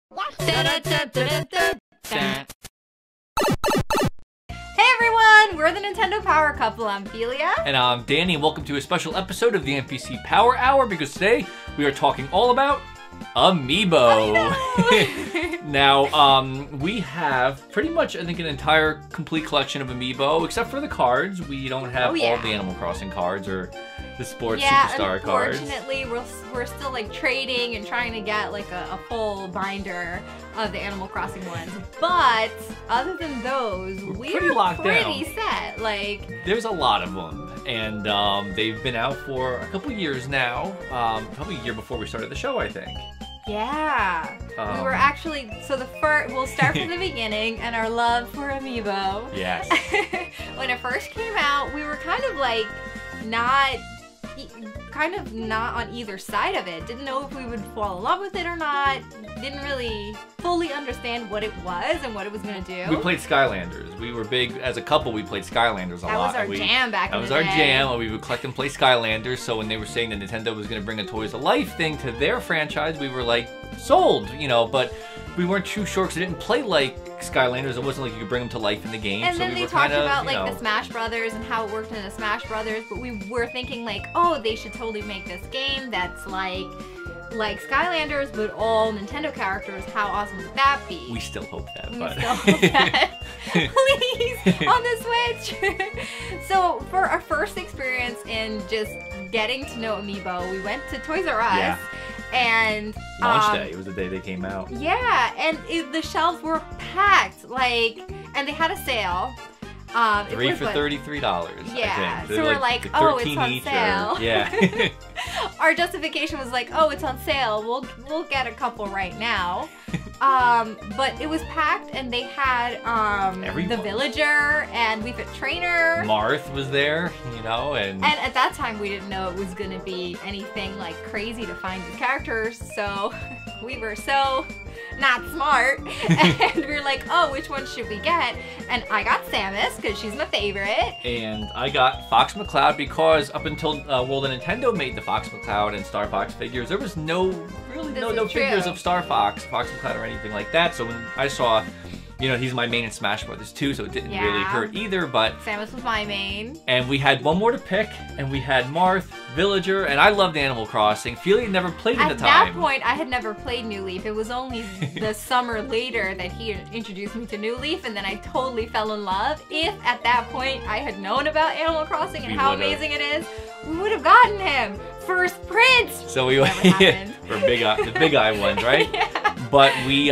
Hey everyone, we're the Nintendo Power Couple. I'm Felia. And I'm Danny, and welcome to a special episode of the NPC Power Hour, because today we are talking all about Amiibo. Now, we have pretty much, I think, an entire complete collection of Amiibo, except for the cards. We don't have all the Animal Crossing cards or the Sports Superstar cards. Unfortunately, we're still like trading and trying to get like a full binder of the Animal Crossing ones. But other than those, we're pretty set. Like, there's a lot of them, and they've been out for a couple years now. Probably a year before we started the show, I think. Yeah. We were actually, so we'll start from the beginning and our love for Amiibo. Yes. When it first came out, we were kind of like not on either side of it. Didn't know if we would fall in love with it or not. Didn't really fully understand what it was and what it was going to do. We played Skylanders. We were big, as a couple, we played Skylanders a lot. That was our jam back in the day. That was our jam. We would collect and play Skylanders, so when they were saying that Nintendo was going to bring a Toys to Life thing to their franchise, we were like, sold, you know, but we weren't too sure because it didn't play like Skylanders. It wasn't like you could bring them to life in the game. And so then they talked about like the Smash Brothers and how it worked in the Smash Brothers, but we were thinking like, oh, they should totally make this game that's like Skylanders, but all Nintendo characters. How awesome would that be? We still hope that, Still hope that. Please, on the Switch. So for our first experience in just getting to know Amiibo, we went to Toys R Us. Yeah. And launch day. It was the day they came out. Yeah, and the shelves were packed. Like, and they had a sale. 3 for $33. Yeah, I think. so we're like, oh, it's on sale. Yeah. Our justification was like, oh, it's on sale. We'll get a couple right now. But it was packed, and they had the Villager and Wii Fit Trainer. Marth was there, you know, and at that time we didn't know it was gonna be anything like crazy to find these characters, so we were so not smart, and we were like, oh, which one should we get? And I got Samus because she's my favorite, and I got Fox McCloud because up until World of Nintendo made the Fox McCloud and Star Fox figures, there was no figures of Star Fox McCloud or anything like that. So when I saw, you know, he's my main in Smash Brothers too, so it didn't really hurt either, but Samus was my main. And we had one more to pick, and we had Marth, Villager, and I loved Animal Crossing. Felia never played at the time. At that point, I had never played New Leaf. It was only the summer later that he introduced me to New Leaf, and then I totally fell in love. If at that point I had known about Animal Crossing and how amazing it is, we would have gotten him first Prince. So we went for the big eye ones, right? Yeah. But we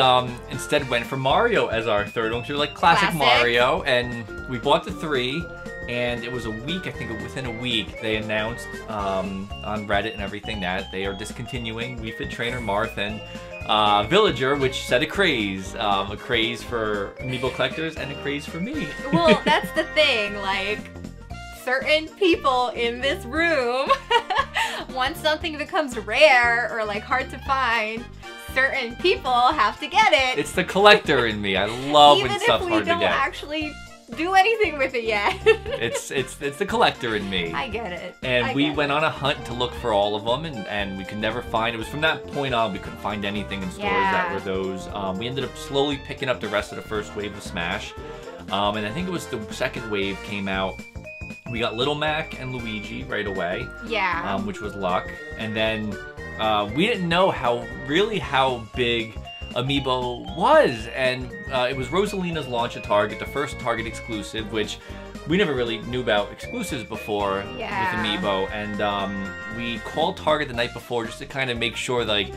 instead went for Mario as our third one. So we were like classic Mario, and we bought the 3. And it was a week, I think within a week, they announced on Reddit and everything that they are discontinuing Wii Fit Trainer, Marth, and Villager, which set a craze for Amiibo collectors and a craze for me. Well, that's the thing, like, certain people in this room, once something becomes rare or like hard to find, certain people have to get it. It's the collector in me. I love when stuff's hard to get. Even if we don't actually do anything with it yet. it's the collector in me. I get it. And we went on a hunt to look for all of them, and we could never find. It was from that point on we couldn't find anything in stores that were those. We ended up slowly picking up the rest of the first wave of Smash, and I think it was the second wave came out. We got Little Mac and Luigi right away. Yeah. Which was luck, and then we didn't know how big Amiibo was, and it was Rosalina's launch at Target, the first Target exclusive, which we never really knew about exclusives before with Amiibo, and we called Target the night before just to kind of make sure, like,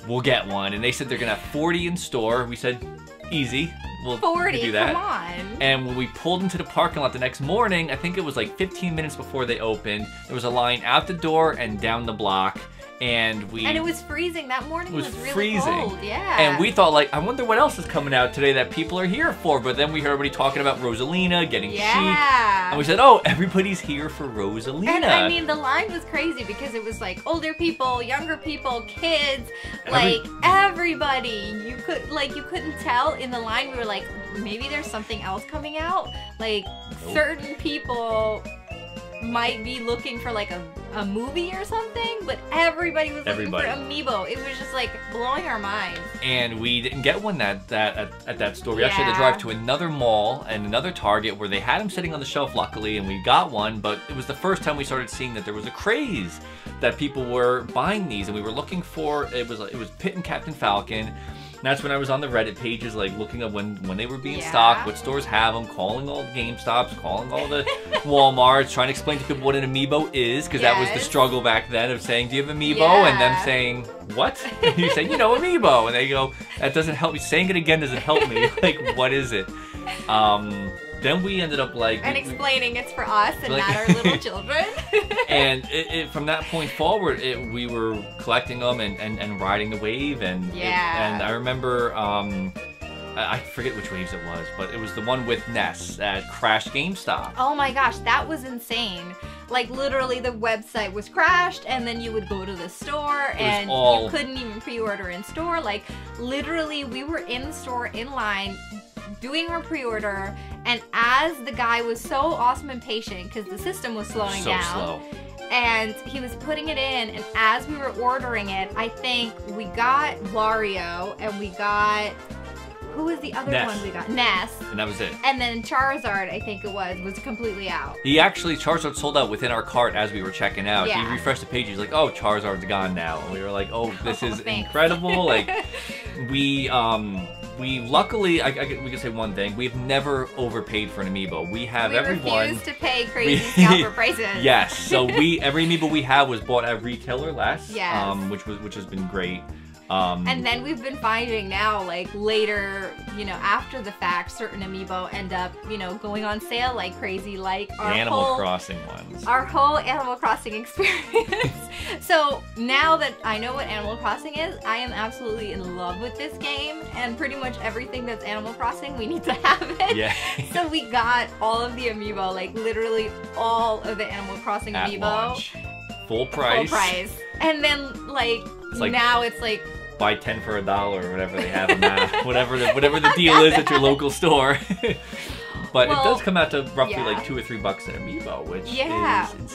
we'll get one, and they said they're gonna have 40 in store. We said, easy, we'll 40, do that. Come on. And when we pulled into the parking lot the next morning, I think it was like 15 minutes before they opened, there was a line out the door and down the block. And it was freezing. That morning was really freezing. Cold, yeah. And we thought, like, I wonder what else is coming out today that people are here for. But then we heard everybody talking about Rosalina, getting Sheik. And we said, oh, everybody's here for Rosalina. And I mean, the line was crazy because it was like older people, younger people, kids, like everybody. You couldn't tell in the line. We were like, maybe there's something else coming out. Like, certain people might be looking for like a a movie or something, but everybody was looking for Amiibo. It was just like blowing our minds. And we didn't get one at that store. We actually had to drive to another mall and another Target where they had them sitting on the shelf, luckily, and we got one. But it was the first time we started seeing that there was a craze that people were buying these, and we were looking for. It was Pit and Captain Falcon. And that's when I was on the Reddit pages, like looking up when they were being stocked, what stores have them, calling all the GameStops, calling all the Walmarts, trying to explain to people what an Amiibo is, because that was the struggle back then of saying, do you have Amiibo? And them saying, what? And you say, you know, Amiibo. And they go, that doesn't help me. Saying it again doesn't help me. Like, what is it? Then we ended up like... And explaining it's for us and not our little children. And from that point forward, we were collecting them and riding the wave. And I remember, I forget which waves it was, but it was the one with Ness that crashed GameStop. Oh my gosh, that was insane. Like, literally, the website was crashed, and then you would go to the store, and you couldn't even pre-order in store. Like, literally, we were in the store in line doing our pre-order, and as the guy was so awesome and patient because the system was slowing down, and he was putting it in, and as we were ordering it, I think we got Wario, and we got, who was the other one we got? Ness. And that was it. And then Charizard, I think it was completely out. Charizard sold out within our cart as we were checking out. He refreshed the page, he's like, oh, Charizard's gone now. And we were like, oh, this is incredible. Like, we luckily, we can say one thing, we've never overpaid for an Amiibo. We have everyone. We refuse to pay crazy scalper prices. Yes, so every Amiibo we have was bought at retail or less, which has been great. And then we've been finding now, like, later, you know, after the fact, certain Amiibo end up, you know, going on sale like crazy, like our Animal Crossing ones. Our whole Animal Crossing experience. So now that I know what Animal Crossing is, I am absolutely in love with this game, and pretty much everything that's Animal Crossing, we need to have it. Yeah. So we got all of the Amiibo, like literally all of the Animal Crossing Amiibo. Launch. Full price. Full price. And then, like now it's like, buy 10 for $1 or whatever they have them at. whatever the deal is at your local store. But it does come out to roughly like $2 or $3 an Amiibo,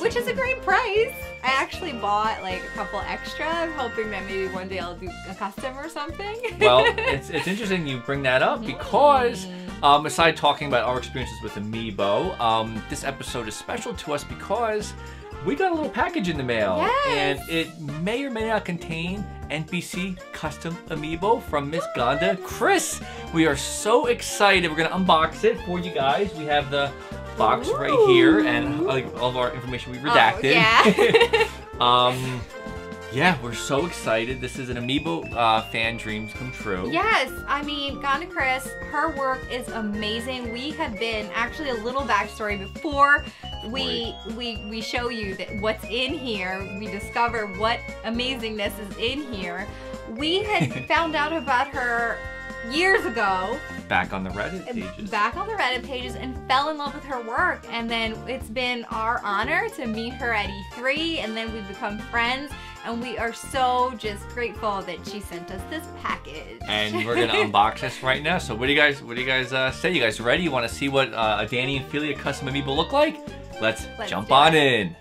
which is a great price. I actually bought like a couple extra. I'm hoping that maybe one day I'll do a custom or something. Well, it's interesting you bring that up because aside talking about our experiences with Amiibo, this episode is special to us because we got a little package in the mail, and it may or may not contain NPC custom Amiibo from Miss Ganda Kris. We are so excited. We're gonna unbox it for you guys. We have the box right here, and like all of our information we redacted. Yeah, we're so excited. This is an Amiibo fan dreams come true. Yes, I mean, Ganda Kris, her work is amazing. We have been, actually a little backstory before we show you that what's in here, we discover what amazingness is in here. We had found out about her years ago. Back on the Reddit pages. Back on the Reddit pages, and fell in love with her work. And then it's been our honor to meet her at E3, and then we've become friends. And we are so just grateful that she sent us this package. And we're gonna unbox this right now. So what do you guys say? You guys ready? You want to see what a Danny and Felia custom Amiibo look like? Let's jump on in.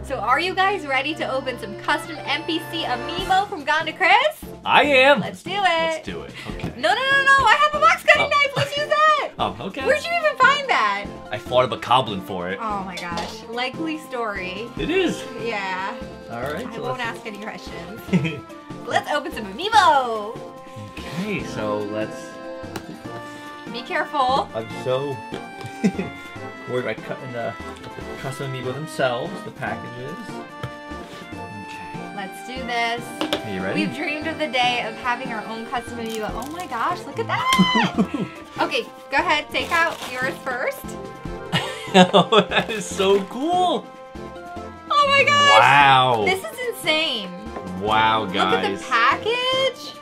So are you guys ready to open some custom NPC Amiibo from Ganda Kris? I am. Let's do it. Let's do it. Okay. No. I have a box cutting knife. Let's use that. Oh, okay. Where'd you even find that? I fought a bokoblin for it. Oh my gosh. Likely story. It is. Yeah. All right. I won't ask any questions. Let's open some Amiibo. Okay, so let's... Be careful. I'm so worried about cutting the custom Amiibo themselves, the packages. Okay. Let's do this. Are you ready? We've dreamed of the day of having our own custom Amiibo. Oh my gosh, look at that! Okay, go ahead, take out yours first. Oh, that is so cool! Oh my gosh! Wow! This is insane. Wow, guys. Look at the package.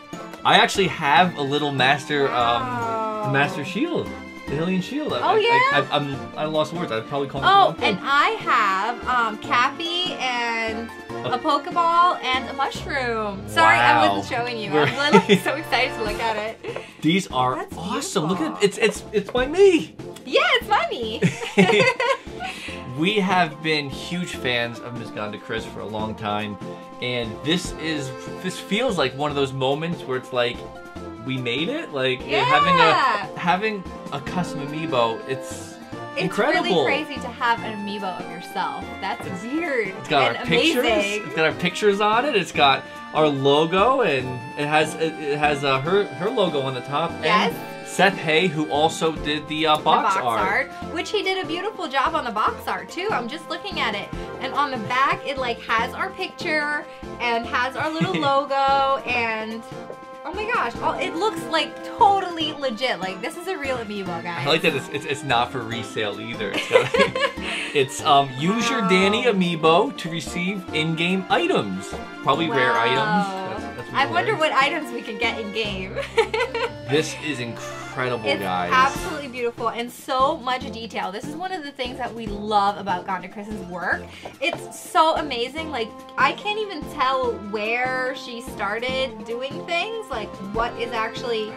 I actually have a little master, the Master Shield. The Hylian shield. Oh, yeah? I'm lost words. I'd probably call it. Oh, and I have Cappy and a Pokeball and a mushroom. Sorry, Wow. I wasn't showing you. I'm literally so excited to look at it. These are That's awesome. beautiful. Look at it's by me. Yeah, it's my me. We have been huge fans of Miss Gandakris for a long time, and this feels like one of those moments where it's like we made it. Like having a custom amiibo. It's incredible. It's really crazy to have an amiibo of yourself. That's weird. It's got our pictures. It's got our pictures on it. It's got our logo, and it has her logo on the top. Yes. And Seth Hay, who also did the box art, which he did a beautiful job on the box art too. I'm just looking at it, and on the back it like has our picture and has our little logo, and oh my gosh, it looks like totally legit. Like this is a real amiibo, guys. I like that it's not for resale either. It's use your Danny amiibo to receive in-game items, probably rare items. That's I wonder what items we could get in game. This is incredible, it's guys. Absolutely beautiful and so much detail. This is one of the things that we love about Gandakris's work. It's so amazing. Like I can't even tell where she started doing things. Like what is actually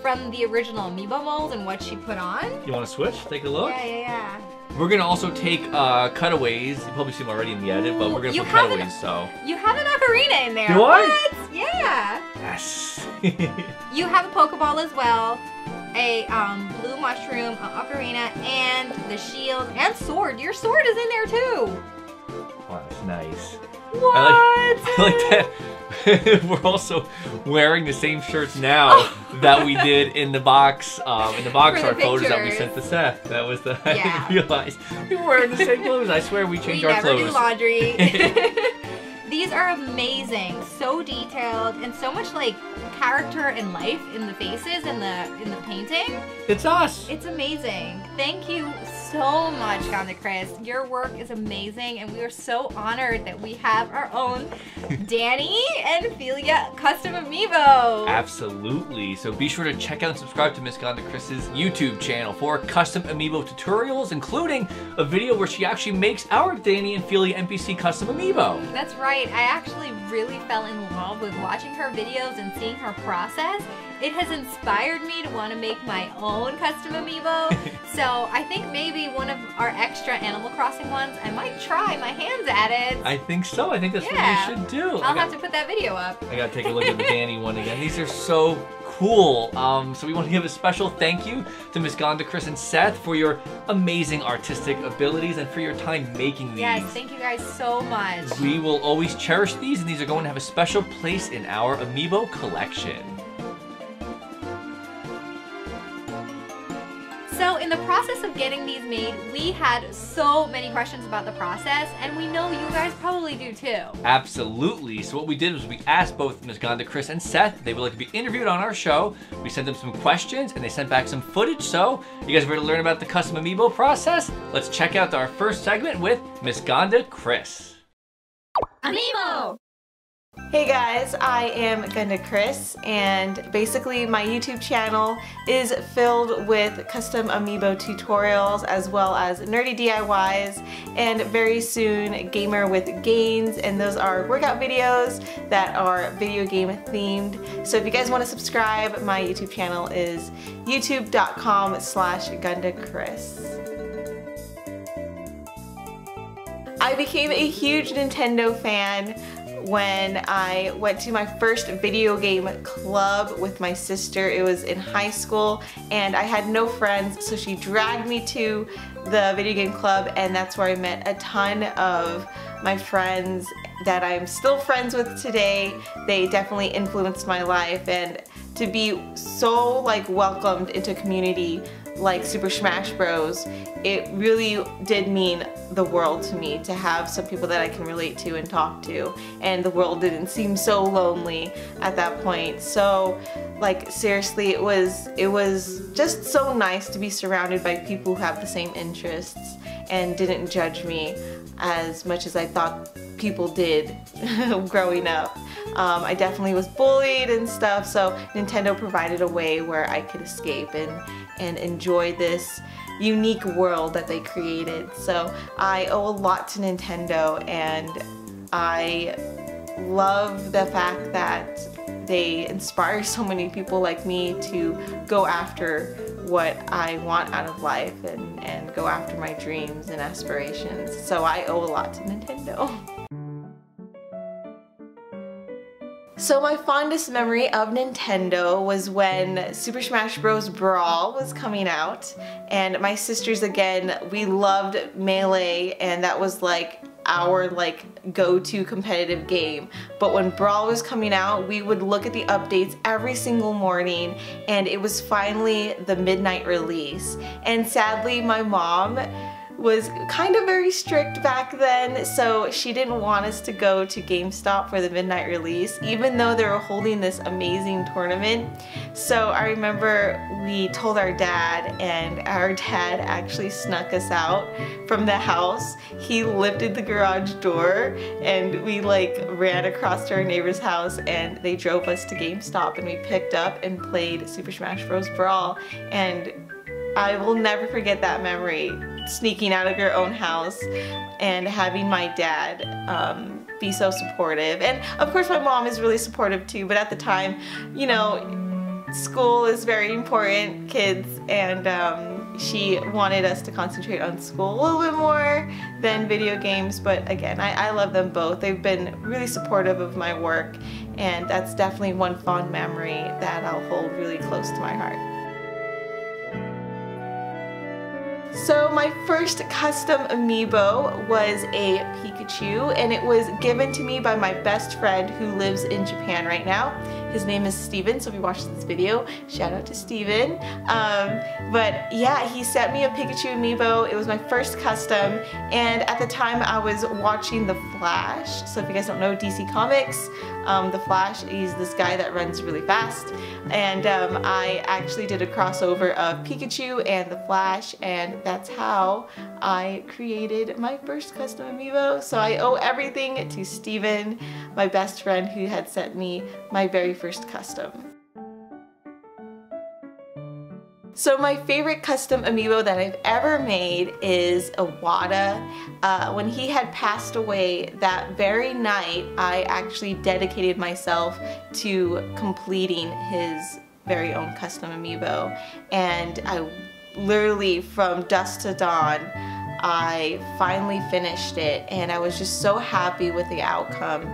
from the original amiibo mold and what she put on. You want to switch? Take a look. Yeah. We're gonna also take cutaways. You probably see them already in the edit, but we're gonna put cutaways. So you have an ocarina in there. Do I? What? Yeah. Yes. You have a Pokeball as well, a blue mushroom, an ocarina, and the shield and sword. Your sword is in there too. Wow, that's nice. What? I like that. We're also wearing the same shirts now that we did in the box art photos that we sent to Seth. That was the I didn't realize we were wearing the same clothes. I swear we changed our clothes. We never do laundry. These are amazing, so detailed, and so much like character and life in the faces and in the painting. It's us. It's amazing. Thank you so much, Gandakris. Your work is amazing, and we are so honored that we have our own Danny and Felia custom amiibo. Absolutely. So be sure to check out and subscribe to Miss Gandakris's YouTube channel for custom amiibo tutorials, including a video where she actually makes our Danny and Felia NPC custom amiibo. That's right. I actually really fell in love with watching her videos and seeing her process. It has inspired me to want to make my own custom amiibo. So I think maybe one of our extra Animal Crossing ones, I might try my hands at it. I think so. I think that's what you should do. I'll have to put that video up. I gotta take a look at the Danny one again. These are so cool. So we want to give a special thank you to Miss Gandakris and Seth for your amazing artistic abilities and for your time making these. Yes, thank you guys so much. We will always cherish these, and these are going to have a special place in our amiibo collection. So in the process of getting these made, we had so many questions about the process, and we know you guys probably do too. Absolutely. So what we did was we asked both Ms. Gandakris and Seth if they would like to be interviewed on our show. We sent them some questions, and they sent back some footage. So you guys ready to learn about the custom amiibo process? Let's check out our first segment with Ms. Gandakris. Amiibo! Hey guys, I am Gandakris, and basically my YouTube channel is filled with custom amiibo tutorials as well as nerdy DIYs, and very soon Gamer with Gains, and those are workout videos that are video game themed. So if you guys want to subscribe, my YouTube channel is youtube.com/Gandakris. I became a huge Nintendo fan when I went to my first video game club with my sister. It was in high school, and I had no friends, so she dragged me to the video game club, and that's where I met a ton of my friends that I'm still friends with today. They definitely influenced my life, and to be so like welcomed into a community like Super Smash Bros, it really did mean the world to me to have some people that I can relate to and talk to, and the world didn't seem so lonely at that point. So like seriously, it was just so nice to be surrounded by people who have the same interests and didn't judge me as much as I thought people did growing up. I definitely was bullied and stuff, so Nintendo provided a way where I could escape and enjoy this unique world that they created. So I owe a lot to Nintendo, and I love the fact that they inspire so many people like me to go after what I want out of life and go after my dreams and aspirations. So I owe a lot to Nintendo. So my fondest memory of Nintendo was when Super Smash Bros. Brawl was coming out, and my sisters, again, we loved Melee, and that was like our go-to competitive game. But when Brawl was coming out, we would look at the updates every single morning, and it was finally the midnight release. And sadly, my mom was kind of very strict back then, so she didn't want us to go to GameStop for the midnight release, even though they were holding this amazing tournament. So I remember we told our dad, and our dad actually snuck us out from the house. He lifted the garage door, and we ran across to our neighbor's house, and they drove us to GameStop, and we picked up and played Super Smash Bros. Brawl. And I will never forget that memory, sneaking out of your own house and having my dad be so supportive. And of course my mom is really supportive too, but at the time, you know, school is very important, kids, and she wanted us to concentrate on school a little bit more than video games. But again, I love them both. They've been really supportive of my work, and that's definitely one fond memory that I'll hold really close to my heart. So my first custom amiibo was a Pikachu, and it was given to me by my best friend who lives in Japan right now. His name is Steven, so if you watch this video, shout out to Steven. But yeah, he sent me a Pikachu amiibo. It was my first custom, and at the time I was watching The Flash. So if you guys don't know DC Comics, The Flash is this guy that runs really fast, and I actually did a crossover of Pikachu and The Flash, and that's how I created my first custom amiibo. So I owe everything to Steven, my best friend, who had sent me my very first custom. So my favorite custom amiibo that I've ever made is Iwata. When he had passed away that very night, I actually dedicated myself to completing his very own custom amiibo. And I literally, from dusk to dawn, I finally finished it, and I was just so happy with the outcome.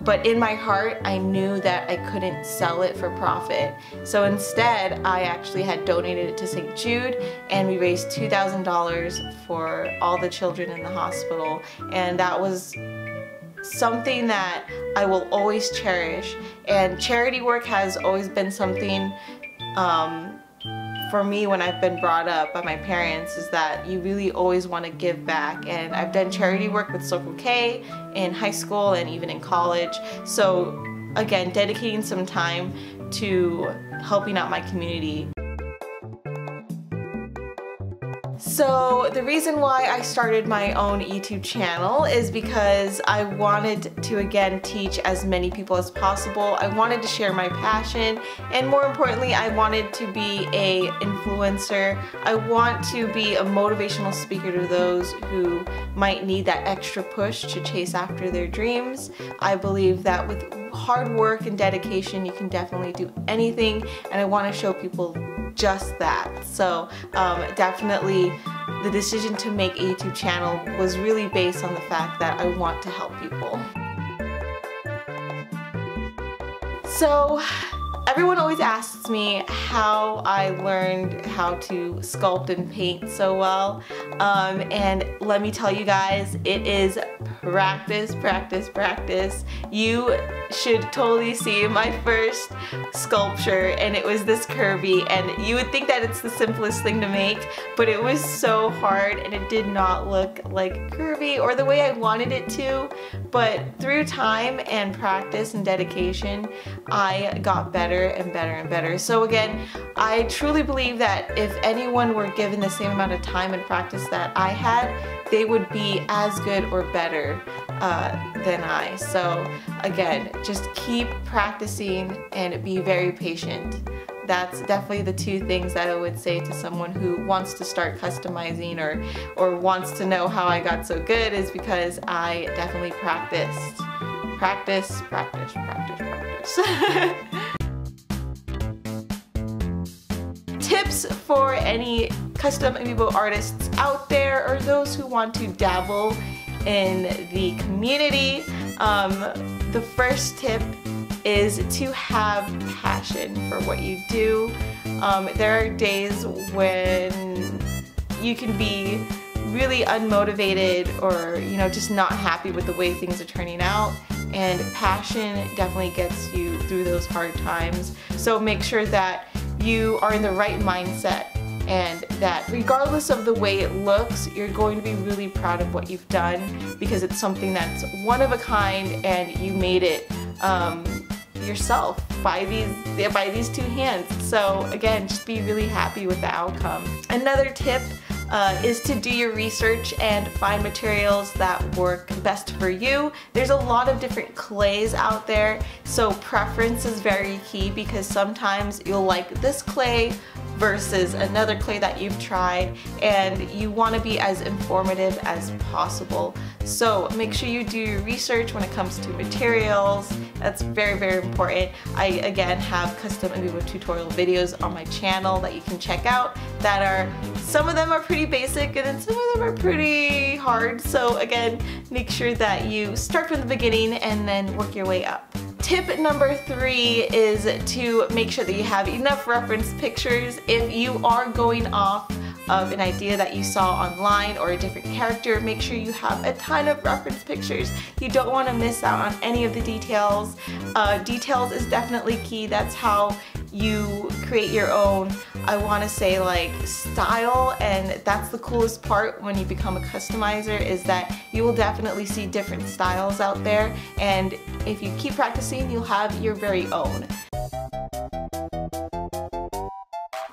But in my heart, I knew that I couldn't sell it for profit. So instead, I actually had donated it to St. Jude, and we raised $2,000 for all the children in the hospital. And that was something that I will always cherish. And charity work has always been something for me when I've been brought up by my parents, is that you really always want to give back. And I've done charity work with Circle K in high school and even in college. So again, dedicating some time to helping out my community. So the reason why I started my own YouTube channel is because I wanted to, again, teach as many people as possible. I wanted to share my passion, and more importantly, I wanted to be an influencer. I want to be a motivational speaker to those who might need that extra push to chase after their dreams. I believe that with hard work and dedication, you can definitely do anything, and I want to show people just that. So definitely the decision to make a YouTube channel was really based on the fact that I want to help people. So everyone always asks me how I learned how to sculpt and paint so well, and let me tell you guys, it is practice, practice, practice. You should totally see my first sculpture, and it was this Kirby, and you would think that it's the simplest thing to make, but it was so hard, and it did not look like Kirby or the way I wanted it to. But through time and practice and dedication, I got better and better and better. So again, I truly believe that if anyone were given the same amount of time and practice that I had, they would be as good or better than I. So again, just keep practicing and be very patient. That's definitely the two things that I would say to someone who wants to start customizing or wants to know how I got so good, is because I definitely practiced. Practice, practice, practice, practice. Tips for any custom amiibo artists out there, or those who want to dabble in the community. The first tip is to have passion for what you do. There are days when you can be really unmotivated or, you know, just not happy with the way things are turning out, and passion definitely gets you through those hard times. So make sure that you are in the right mindset, and that regardless of the way it looks, you're going to be really proud of what you've done, because it's something that's one of a kind and you made it yourself by these two hands. So again, just be really happy with the outcome. Another tip is to do your research and find materials that work best for you. There's a lot of different clays out there, so preference is very key, because sometimes you'll like this clay versus another clay that you've tried, and you want to be as informative as possible. So make sure you do your research when it comes to materials. That's very, very important. I again have custom amiibo tutorial videos on my channel that you can check out, that are, some of them are pretty basic and then some of them are pretty hard. So again, make sure that you start from the beginning and then work your way up. Tip number 3 is to make sure that you have enough reference pictures. If you are going off of an idea that you saw online or a different character, make sure you have a ton of reference pictures. You don't want to miss out on any of the details. Details is definitely key. That's how you create your own, I want to say, like, style, and that's the coolest part when you become a customizer, is that you will definitely see different styles out there, and if you keep practicing, you'll have your very own.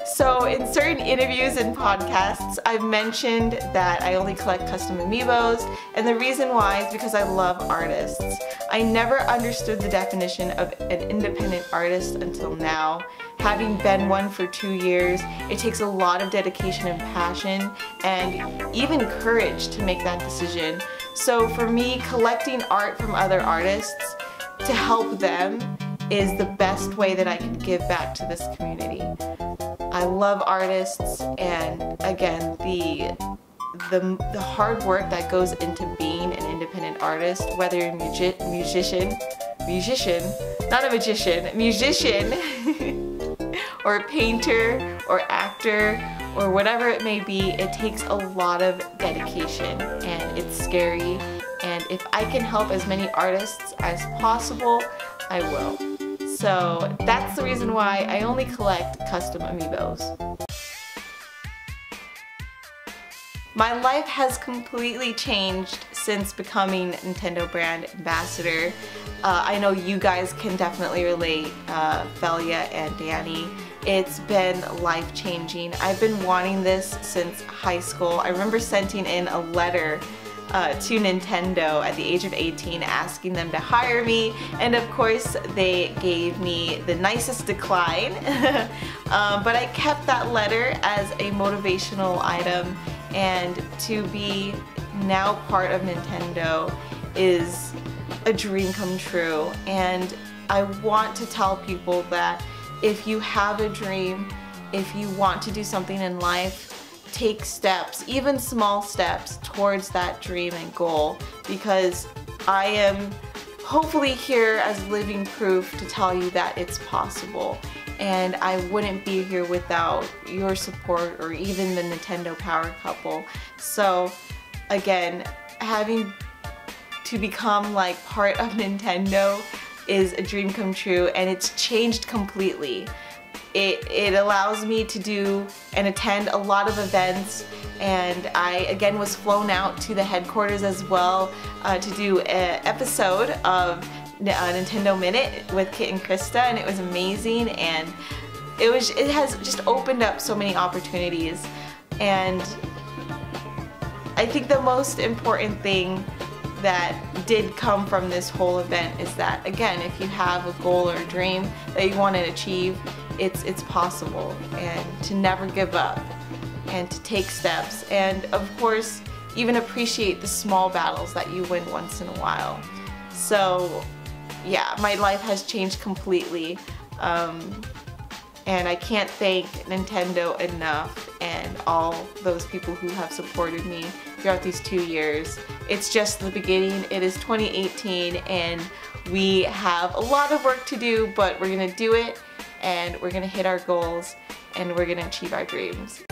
So in certain interviews and podcasts, I've mentioned that I only collect custom amiibos, and the reason why is because I love artists. I never understood the definition of an independent artist until now. Having been one for 2 years, it takes a lot of dedication and passion, and even courage to make that decision. So for me, collecting art from other artists to help them is the best way that I can give back to this community. I love artists, and again, the hard work that goes into being an independent artist, whether you're a musician, not a magician, musician, or a painter, or actor, or whatever it may be, it takes a lot of dedication, and it's scary, and if I can help as many artists as possible, I will. So that's the reason why I only collect custom amiibos. My life has completely changed since becoming Nintendo brand ambassador. I know you guys can definitely relate, Felia and Danny. It's been life-changing. I've been wanting this since high school. I remember sending in a letter to Nintendo at the age of 18 asking them to hire me, and of course they gave me the nicest decline. But I kept that letter as a motivational item, and to be now part of Nintendo is a dream come true. And I want to tell people that if you have a dream, if you want to do something in life, take steps, even small steps, towards that dream and goal, because I am hopefully here as living proof to tell you that it's possible, and I wouldn't be here without your support or even the Nintendo power couple. So again, having to become like part of Nintendo is a dream come true, and it's changed completely. It allows me to do and attend a lot of events, and I again was flown out to the headquarters as well to do an episode of Nintendo Minute with Kit and Krista, and it was amazing, and it has just opened up so many opportunities. And I think the most important thing that did come from this whole event is that, again, if you have a goal or a dream that you want to achieve, it's possible, and to never give up and to take steps, and of course even appreciate the small battles that you win once in a while. So yeah, my life has changed completely, and I can't thank Nintendo enough and all those people who have supported me throughout these 2 years. It's just the beginning. It is 2018 and we have a lot of work to do, but we're gonna do it, and we're gonna hit our goals, and we're gonna achieve our dreams.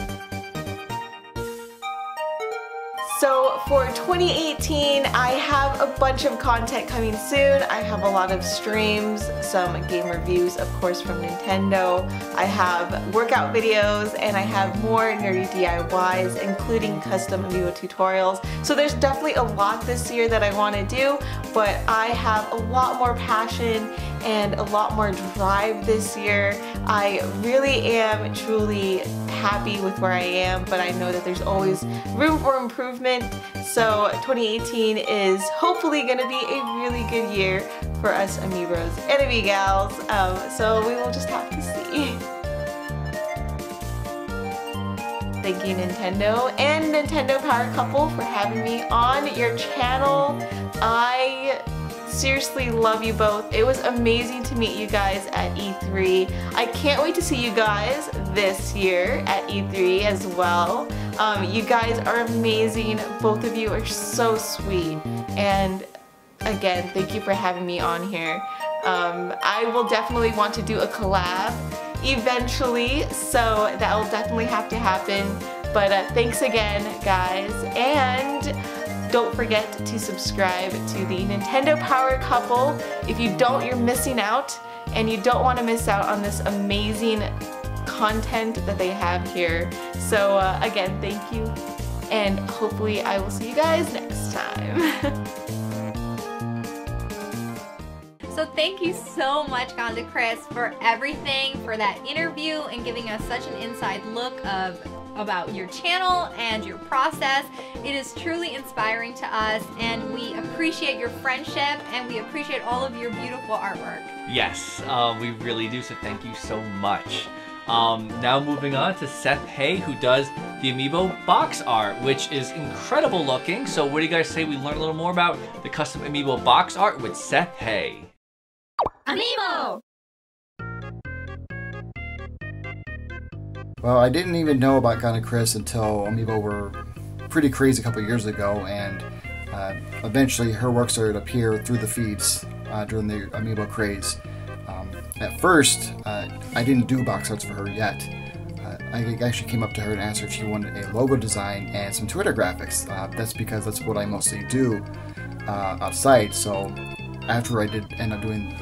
So for 2018, I have a bunch of content coming soon. I have a lot of streams, some game reviews, of course, from Nintendo. I have workout videos, and I have more nerdy DIYs, including custom Amiibo tutorials. So there's definitely a lot this year that I want to do, but I have a lot more passion and a lot more drive this year. I really am truly happy with where I am, but I know that there's always room for improvement. So 2018 is hopefully going to be a really good year for us Amiibos and Amiigals. So we will just have to see. Thank you, Nintendo and Nintendo Power Couple, for having me on your channel. I seriously love you both. It was amazing to meet you guys at E3. I can't wait to see you guys this year at E3 as well. You guys are amazing. Both of you are so sweet. And again, thank you for having me on here. I will definitely want to do a collab eventually, so that will definitely have to happen. But thanks again, guys. And don't forget to subscribe to the Nintendo Power Couple. If you don't, you're missing out, and you don't want to miss out on this amazing content that they have here. So again, thank you, and hopefully I will see you guys next time. So thank you so much, Kris, for everything, for that interview and giving us such an inside look about your channel and your process. It is truly inspiring to us, and we appreciate your friendship, and we appreciate all of your beautiful artwork. Yes, we really do, so thank you so much. Now moving on to Seth Hay, who does the Amiibo box art, which is incredible looking. So what do you guys say we learn a little more about the custom Amiibo box art with Seth Hay? Amiibo! Well, I didn't even know about Gandakris until Amiibo were pretty crazy a couple years ago, and eventually her work started to appear through the feeds during the Amiibo craze. At first, I didn't do box arts for her yet. I actually came up to her and asked her if she wanted a logo design and some Twitter graphics. That's because that's what I mostly do outside. So after I did end up doing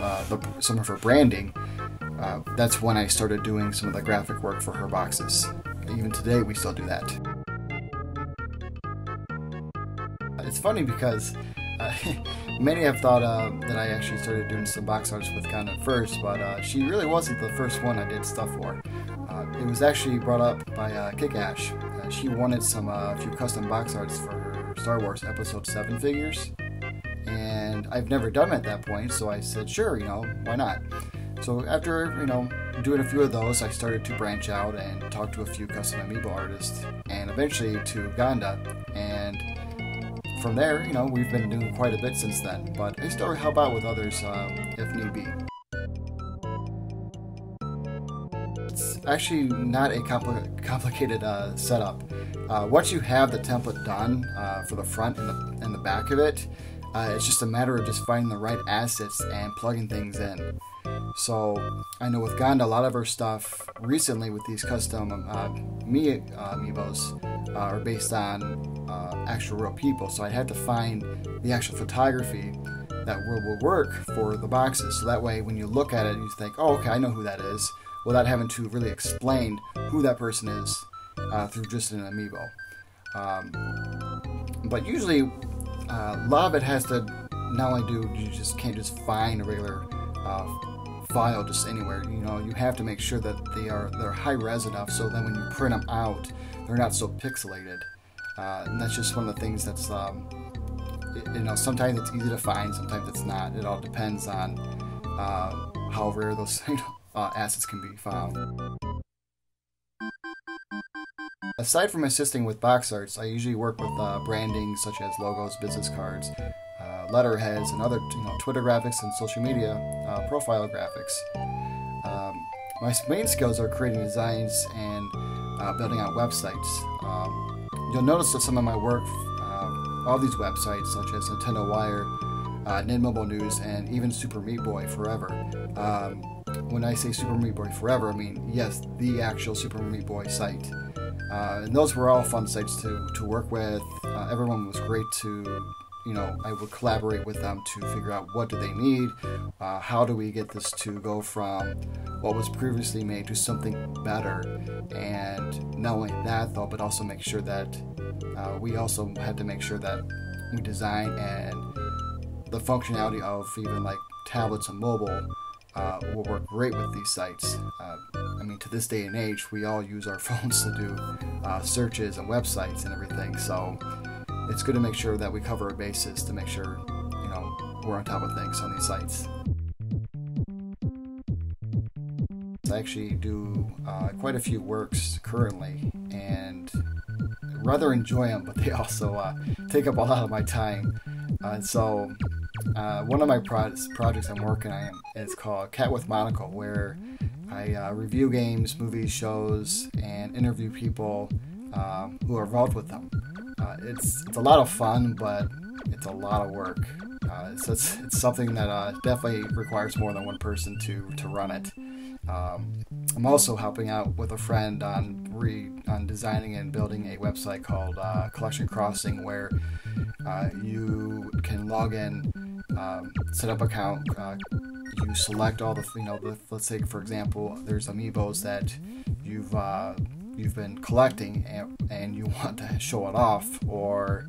some of her branding, that's when I started doing some of the graphic work for her boxes. Even today, we still do that. It's funny because many have thought that I actually started doing some box arts with Ganda first, but she really wasn't the first one I did stuff for. It was actually brought up by Kick Ash. She wanted a few custom box arts for her Star Wars Episode 7 figures, and I've never done them at that point, so I said, sure, why not? So after, doing a few of those, I started to branch out and talk to a few custom Amiibo artists, and eventually to Ganda, and from there, we've been doing quite a bit since then, but I still help out with others if need be. It's actually not a complicated setup. Once you have the template done for the front and the back of it, it's just a matter of just finding the right assets and plugging things in. So I know with Ganda, a lot of her stuff recently with these custom Amiibos are based on actual real people. So I had to find the actual photography that will work for the boxes. So that way when you look at it, you think, oh, okay, I know who that is, without having to really explain who that person is through just an Amiibo. But usually a lot of it has to not only you just can't just find a regular file just anywhere. You have to make sure that they're high res enough so then when you print them out, they're not so pixelated. And that's just one of the things that's you know, sometimes it's easy to find, sometimes it's not. It all depends on how rare those assets can be found. Aside from assisting with box arts, I usually work with branding such as logos, business cards, letterheads, and other Twitter graphics and social media profile graphics. My main skills are creating designs and building out websites. You'll notice that some of my work, all these websites such as Nintendo Wire, Mobile News, and even Super Meat Boy Forever. When I say Super Meat Boy Forever, I mean, yes, the actual Super Meat Boy site. And those were all fun sites to work with. Everyone was great to, I would collaborate with them to figure out what do they need, how do we get this to go from what was previously made to something better, and not only that though, but also make sure that we also had to make sure that we design and the functionality of even like tablets and mobile will work great with these sites. I mean, to this day and age, we all use our phones to do searches and websites and everything, so it's good to make sure that we cover our bases to make sure, we're on top of things on these sites. I actually do quite a few works currently, and rather enjoy them, but they also take up a lot of my time. So one of my projects I'm working on is called Cat with Monocle, where I review games, movies, shows, and interview people who are involved with them. It's a lot of fun, but it's a lot of work. So it's something that definitely requires more than one person to run it. I'm also helping out with a friend on designing and building a website called Collection Crossing, where you can log in, set up an account, you select all the let's say for example there's amiibos that you've been collecting and you want to show it off, or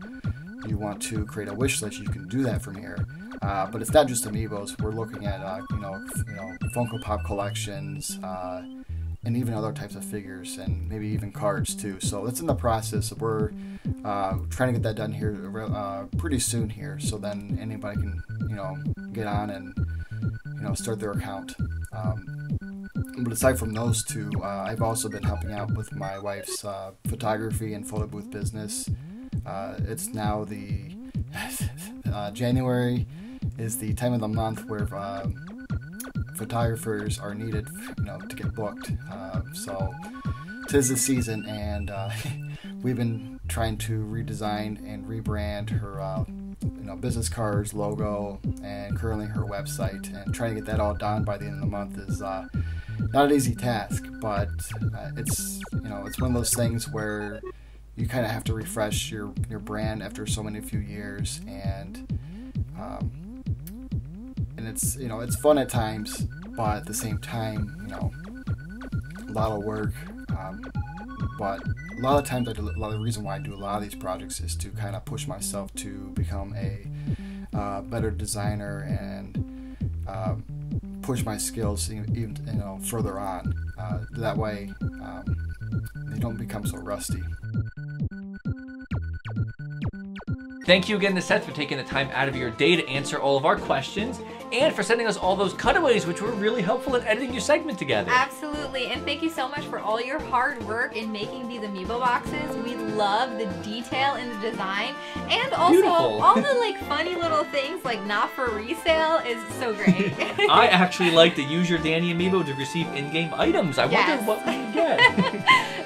you want to create a wish list. You can do that from here. But it's not just amiibos. We're looking at Funko Pop collections, and even other types of figures, and maybe even cards too. So it's in the process. We're trying to get that done here pretty soon here, so then anybody can get on and start their account. But aside from those two, I've also been helping out with my wife's photography and photo booth business. It's now the January is the time of the month where photographers are needed, to get booked. So 'tis the season, and we've been trying to redesign and rebrand her, business cards, logo, and currently her website. And trying to get that all done by the end of the month is not an easy task, but it's one of those things where you kind of have to refresh your brand after so many few years, and it's fun at times, but at the same time, a lot of work. But a lot of times, a lot of the reason why I do a lot of these projects is to kind of push myself to become a better designer and push my skills even further on. That way, they don't become so rusty. Thank you again to Seth for taking the time out of your day to answer all of our questions, and for sending us all those cutaways, which were really helpful in editing your segment together. Absolutely, and thank you so much for all your hard work in making these amiibo boxes. We love the detail in the design, and also Beautiful. all the funny little things like not for resale is so great. I actually like to use your Danny amiibo to receive in-game items. I wonder what we would get.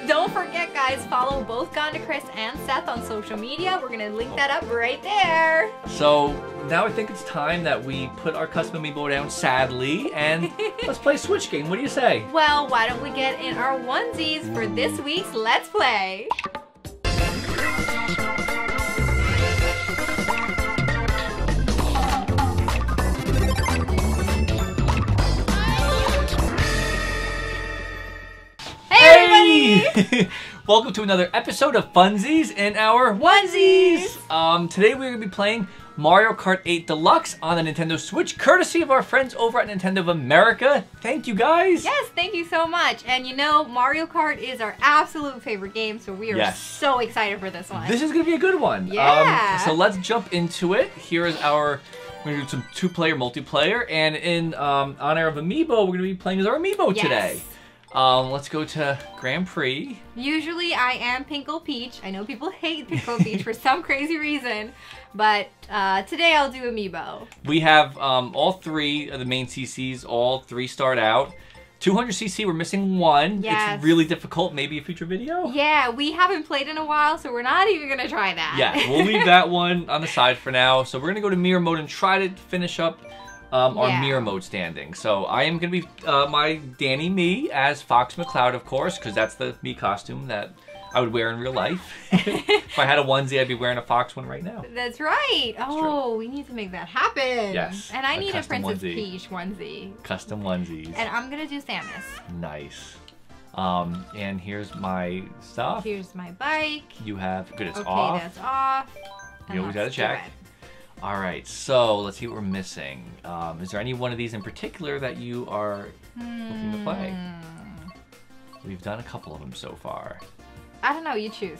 Don't forget, guys, follow both Gandakris and Seth on social media. We're gonna link that up right there. So now I think it's time that we put our custom amiibo down, sadly, and let's play a Switch game. What do you say? Well, why don't we get in our onesies for this week's Let's Play? Hey! Welcome to another episode of Funsies and our Onesies. Today we're going to be playing Mario Kart 8 Deluxe on the Nintendo Switch, courtesy of our friends over at Nintendo of America. Thank you guys. Yes, thank you so much. And you know, Mario Kart is our absolute favorite game, so we are so excited for this one. This is going to be a good one. Yeah. So let's jump into it. Here is our... We're going to do some two-player multiplayer, and in honor of Amiibo, we're going to be playing as our Amiibo today. Let's go to Grand Prix. Usually I am Pinkle Peach. I know people hate Pinkle Peach for some crazy reason, but today I'll do Amiibo. We have all three of the main CCs, all three start out. 200cc, we're missing one. Yes. It's really difficult. Maybe a future video? Yeah, we haven't played in a while, so we're not even going to try that. Yeah, we'll leave that one on the side for now. So we're going to go to mirror mode and try to finish up our mirror mode standing. So I am going to be my Danny Me as Fox McCloud, of course, because that's the me costume that I would wear in real life. If I had a onesie, I'd be wearing a Fox one right now. That's right. Oh, we need to make that happen. Yes. And I need a Princess onesie. Peach onesie. Custom onesies. And I'm going to do Samus. Nice. And here's my stuff. Here's my bike. You have, good, it's okay, off. That's off. You always gotta check. All right, so let's see what we're missing. Is there any one of these in particular that you are looking to play? We've done a couple of them so far. I don't know, you choose.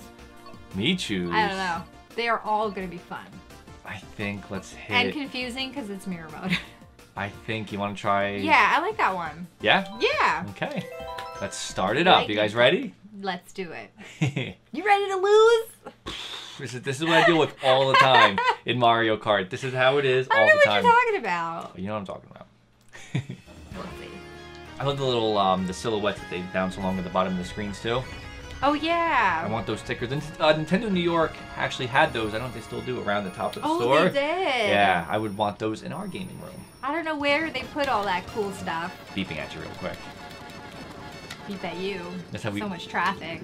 Me choose? I don't know. They are all gonna be fun. I think let's hit... And confusing because it's mirror mode. I think you want to try... Yeah, I like that one. Yeah? Yeah. Okay. Let's start it up. You guys ready? Let's do it. You ready to lose? This is what I deal with all the time in Mario Kart. This is how it is all the time. I don't know what you're talking about. You know what I'm talking about. We'll see. I love the little the silhouettes that they bounce along at the bottom of the screens too. Oh yeah. I want those stickers. And Nintendo New York actually had those. I don't know if they still do around the top of the store. Oh, they did. Yeah, I would want those in our gaming room. I don't know where they put all that cool stuff. Beeping at you real quick. Beep at you. That's how we... So much traffic.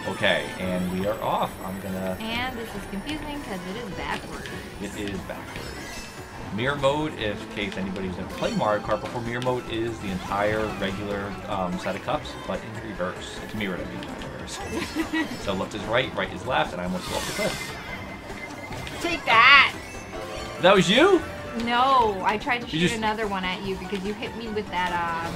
Okay, and we are off. I'm gonna... And this is confusing because it is backwards. It is backwards. Mirror mode, if in case anybody's never played Mario Kart before, mirror mode is the entire regular set of cups, but in reverse. It's mirrored, I mean, not reverse. So left is right, right is left, and I almost fell off the cliff. Take that! That was you? No, I tried to shoot another one at you because you hit me with that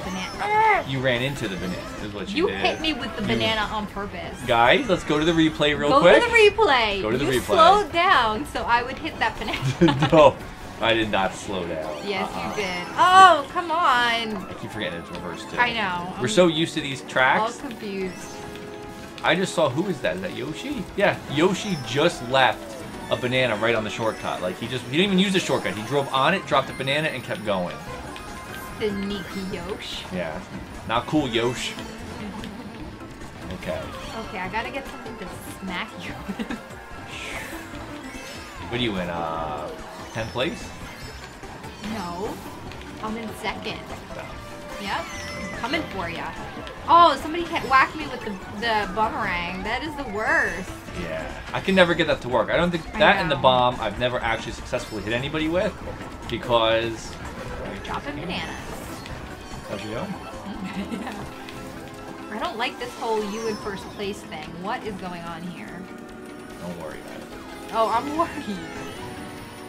banana. You ran into the banana, is what you did. You hit me with the banana on purpose. Guys, let's go to the replay real quick. Go to the replay. Go to the replay. You slowed down so I would hit that banana. No, I did not slow down. Yes, you did. Oh, come on. I keep forgetting it's reversed too. I know. We're so used to these tracks. All confused. I just saw, who is that? Is that Yoshi? Yeah, Yoshi just left a banana right on the shortcut. Like he didn't even use the shortcut. He drove on it, dropped the banana, and kept going. Sneaky Yosh. Yeah, not cool, Yosh. Okay. Okay, I gotta get something to smack you with. What are you in? 10th place? No, I'm in second. No. Yep, coming for ya. Oh, somebody whacked me with the boomerang. That is the worst. Yeah, I can never get that to work. I don't think that and the bomb I've never actually successfully hit anybody with because... Dropping bananas. How's you going? I don't like this whole you in first place thing. What is going on here? Don't worry about it. Oh, I'm worried.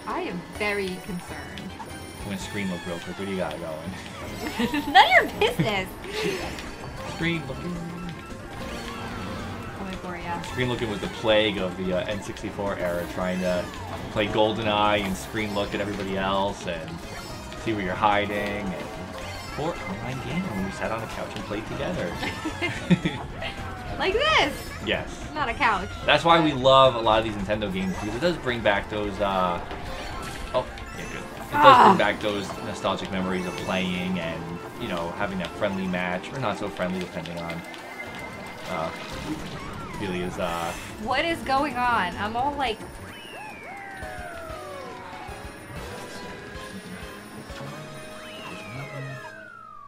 I am very concerned. I'm going to screen look real quick. What do you got going? None of your business. Screen looking. Coming for ya. Screen looking was the plague of the N64 era, trying to play GoldenEye and screen look at everybody else and see where you're hiding. And or online game when we sat on a couch and played together. Like this. Yes. Not a couch. That's why we love a lot of these Nintendo games because it does bring back those. Oh, yeah, good. It does bring back those nostalgic memories of playing and, you know, having that friendly match, or not so friendly depending on Felia's What is going on? I'm all like...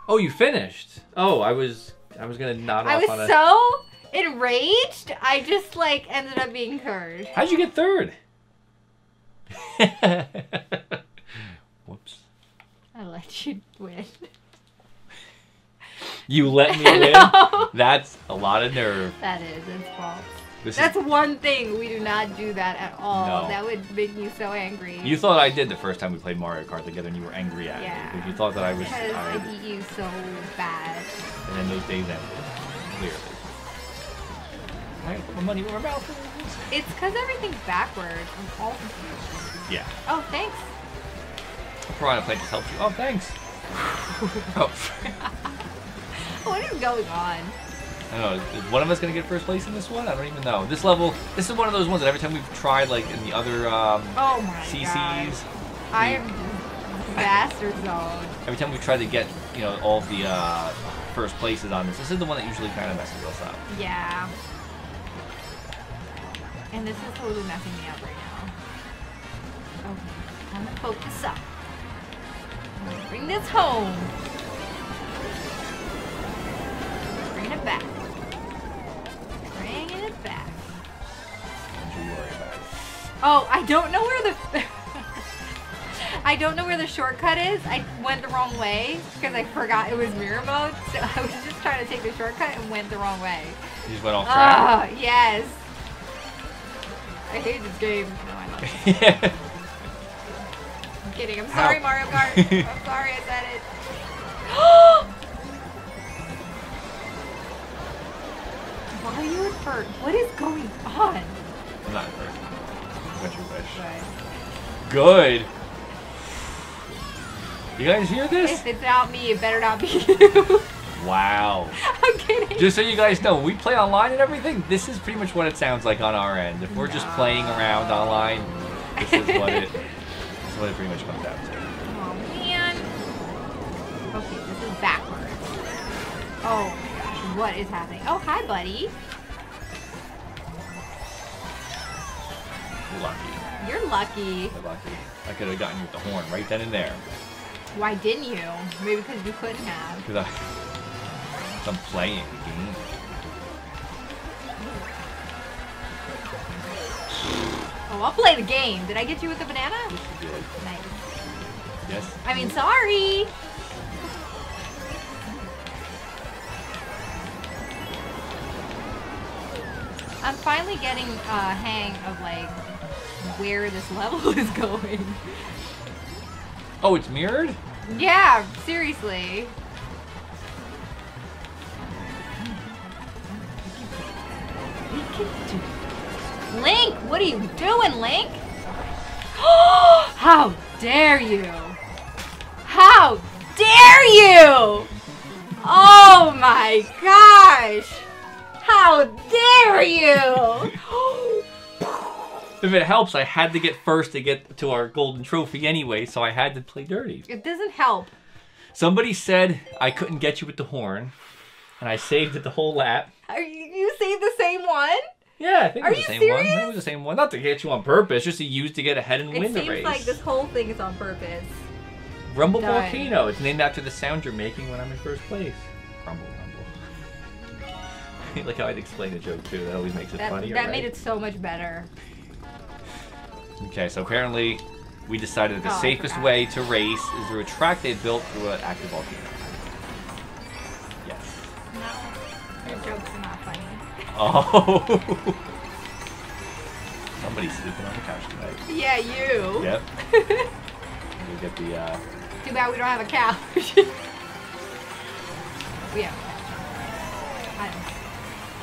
Oh, you finished. Oh, I was gonna nod off on a... I was so enraged, I just like ended up being third. How'd you get third? Whoops. I let you win. You let me win? That's a lot of nerve. That is, it's false. This That's is, one thing, we do not do that at all. No. That would make me so angry. you thought I did the first time we played Mario Kart together, and you were angry at me because you thought that I was. Because I beat you so bad. And then those days ended. Clearly. I gotta put my money where my mouth is. It's because everything's backwards. I'm all confused. Yeah. Oh, thanks. A piranha plant just helps you. Oh, thanks. Oh. What is going on? I don't know. Is one of us gonna get first place in this one? I don't even know. This level, this is one of those ones that every time we've tried, like in the other Oh my CCs, god. I am disaster zone. every time we've tried to get, you know, all the first places on this is the one that usually kind of messes us up. Yeah. And this is totally messing me up right now. Okay, I'm gonna focus up. I'm gonna bring this home. Bring it back. Bringing it back. Don't you worry about it. Oh, I don't know where the I don't know where the shortcut is. I went the wrong way because I forgot it was mirror mode. So I was just trying to take the shortcut and went the wrong way. You just went off track. Ah, yes. I hate this game. No, I love it. Yeah. I'm kidding. I'm sorry, Ow. Mario Kart. I'm sorry I said it. Why are you in first? What is going on? I'm not in first. What you wish. Right. Good. You guys hear this? If it's not me, it better not be you. Wow. I'm kidding. Just so you guys know, when we play online and everything, this is pretty much what it sounds like on our end. If we're just playing around online, this is what it pretty much comes down to. Oh man. Okay, this is backwards. Oh my gosh, what is happening? Oh, hi, buddy. You're lucky. You're lucky. You're lucky. I could have gotten you with the horn right then and there. Why didn't you? Maybe because you couldn't have. Because I'm playing the game. Oh, I'll play the game. Did I get you with the banana? Yes, you did. Nice. Yes. I mean, sorry. I'm finally getting a hang of like where this level is going. Oh, it's mirrored? Yeah, seriously. Link, what are you doing, Link? How dare you? How dare you? Oh my gosh! How dare you? If it helps, I had to get first to get to our golden trophy anyway, so I had to play dirty. It doesn't help. Somebody said I couldn't get you with the horn, and I saved it the whole lap. Are you saved the same one? Yeah, I think it was Are the you same one. I serious? think it was the same one. Not to get you on purpose, just to use to get ahead and It win the seems race. like this whole thing is on purpose. Rumble Done. Volcano. It's named after the sound you're making when I'm in first place. Rumble, rumble. Like how I'd explain the joke too. That always makes it funnier, That right? made it so much better. Okay, so apparently we decided that the Oh, I safest forgot. way to race is through a track they built through an active volcano. Yes. No, your jokes are not funny. Oh. Somebody's sleeping on the couch tonight. Yeah, you. Yep. We'll get the, Too bad we don't have a couch. We have a couch. I don't know.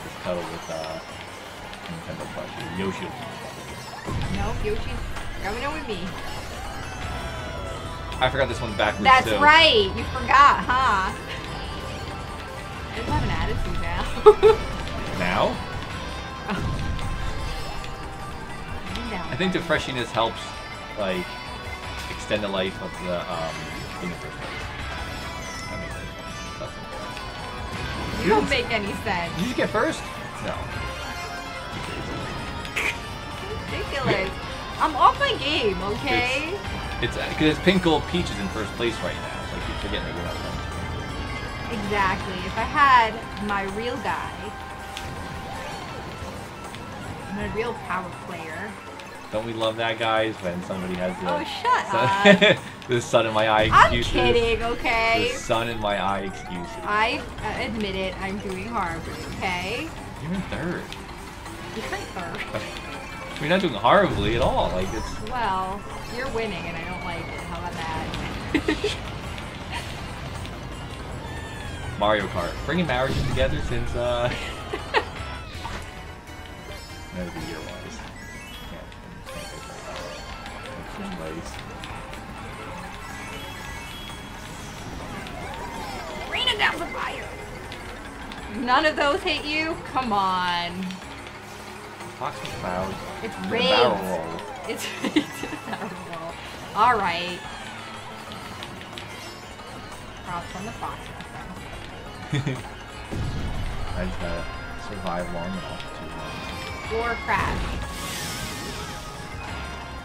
this cuddle with, Nintendo plushie. Yoshi. Nope, Yoshi. Coming in with me. I forgot this one's backwards That's too. right. You forgot, huh? I just have an attitude now. Now? Down. I think the freshiness helps, like, extend the life of the, in the first place. That makes sense. That's You don't make any sense. Did you get first? No. Ridiculous. I'm off my game, okay? It's because Pink Gold Peach is in first place right now. So I keep forgetting to get out of Exactly. If I had my real guy, my real power player, Don't we love that, guys? When somebody has the shut up. the sun in my eye I'm excuses. kidding, okay? The sun in my eye excuses. I admit it, I'm doing horribly, okay? You're in third. You're in third. You're not doing horribly at all. Like it's. Well, you're winning and I don't like it. How about that? Mario Kart. Bringing marriages together since Maybe year-wise. Raining down the fire. None of those hit you? Come on. Fox and Cloud. It's The rigged. barrel roll. It's rigged. Barrel roll. Alright. Props on the fox. I just gotta survive long enough to. Or crash.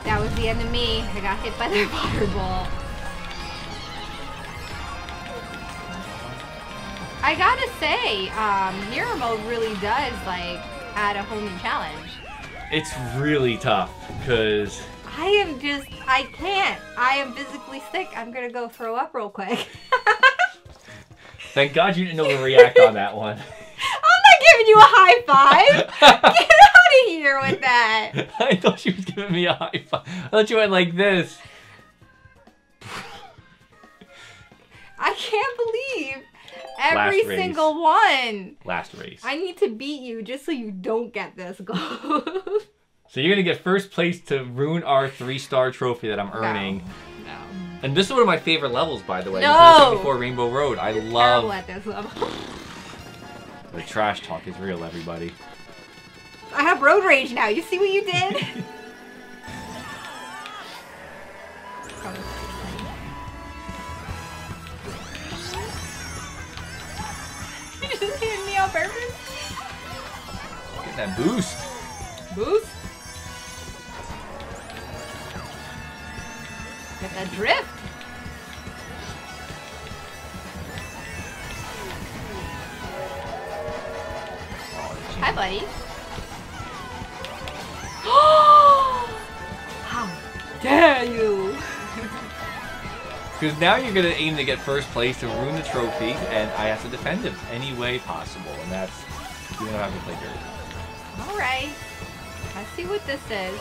That was the end of me. I got hit by the fireball. I gotta say, mirror mode really does like add a whole new challenge. It's really tough because I can't. I am physically sick. I'm gonna go throw up real quick. Thank God you didn't overreact on that one. I'm not giving you a high five. Get out of here with that. I thought she was giving me a high five. I thought you went like this. I can't believe every Last race. single one. Last race. I need to beat you just so you don't get this gold. So you're gonna get first place to ruin our 3-star trophy that I'm earning. No. And this is one of my favorite levels, by the way. No! You could've said before Rainbow Road. I You're love terrible at this level. the trash talk is real, everybody. I have road rage now. You see what you did? You just hit me on purpose? Get that boost. Boost? Get that drift. Hi, buddy. How dare you! Because now you're gonna aim to get first place to ruin the trophy, and I have to defend it any way possible, and that's you don't have to play dirty. Alright. I see what this is.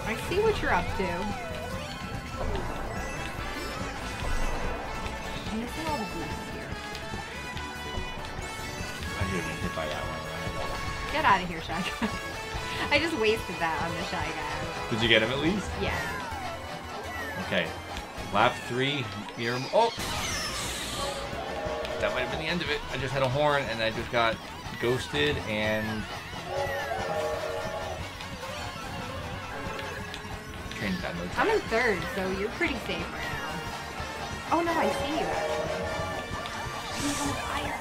I see what you're up to. I'm missing all the boosts here. I should have been hit by that one. Get out of here, Shy Guy. I just wasted that on the Shy Guy. Did you get him at least? Yeah. Okay. Lap 3. Here. Oh! That might have been the end of it. I just had a horn and I just got ghosted and... Train's got no I'm time. in third, so you're pretty safe right now. Oh no, I see you actually. He's on fire.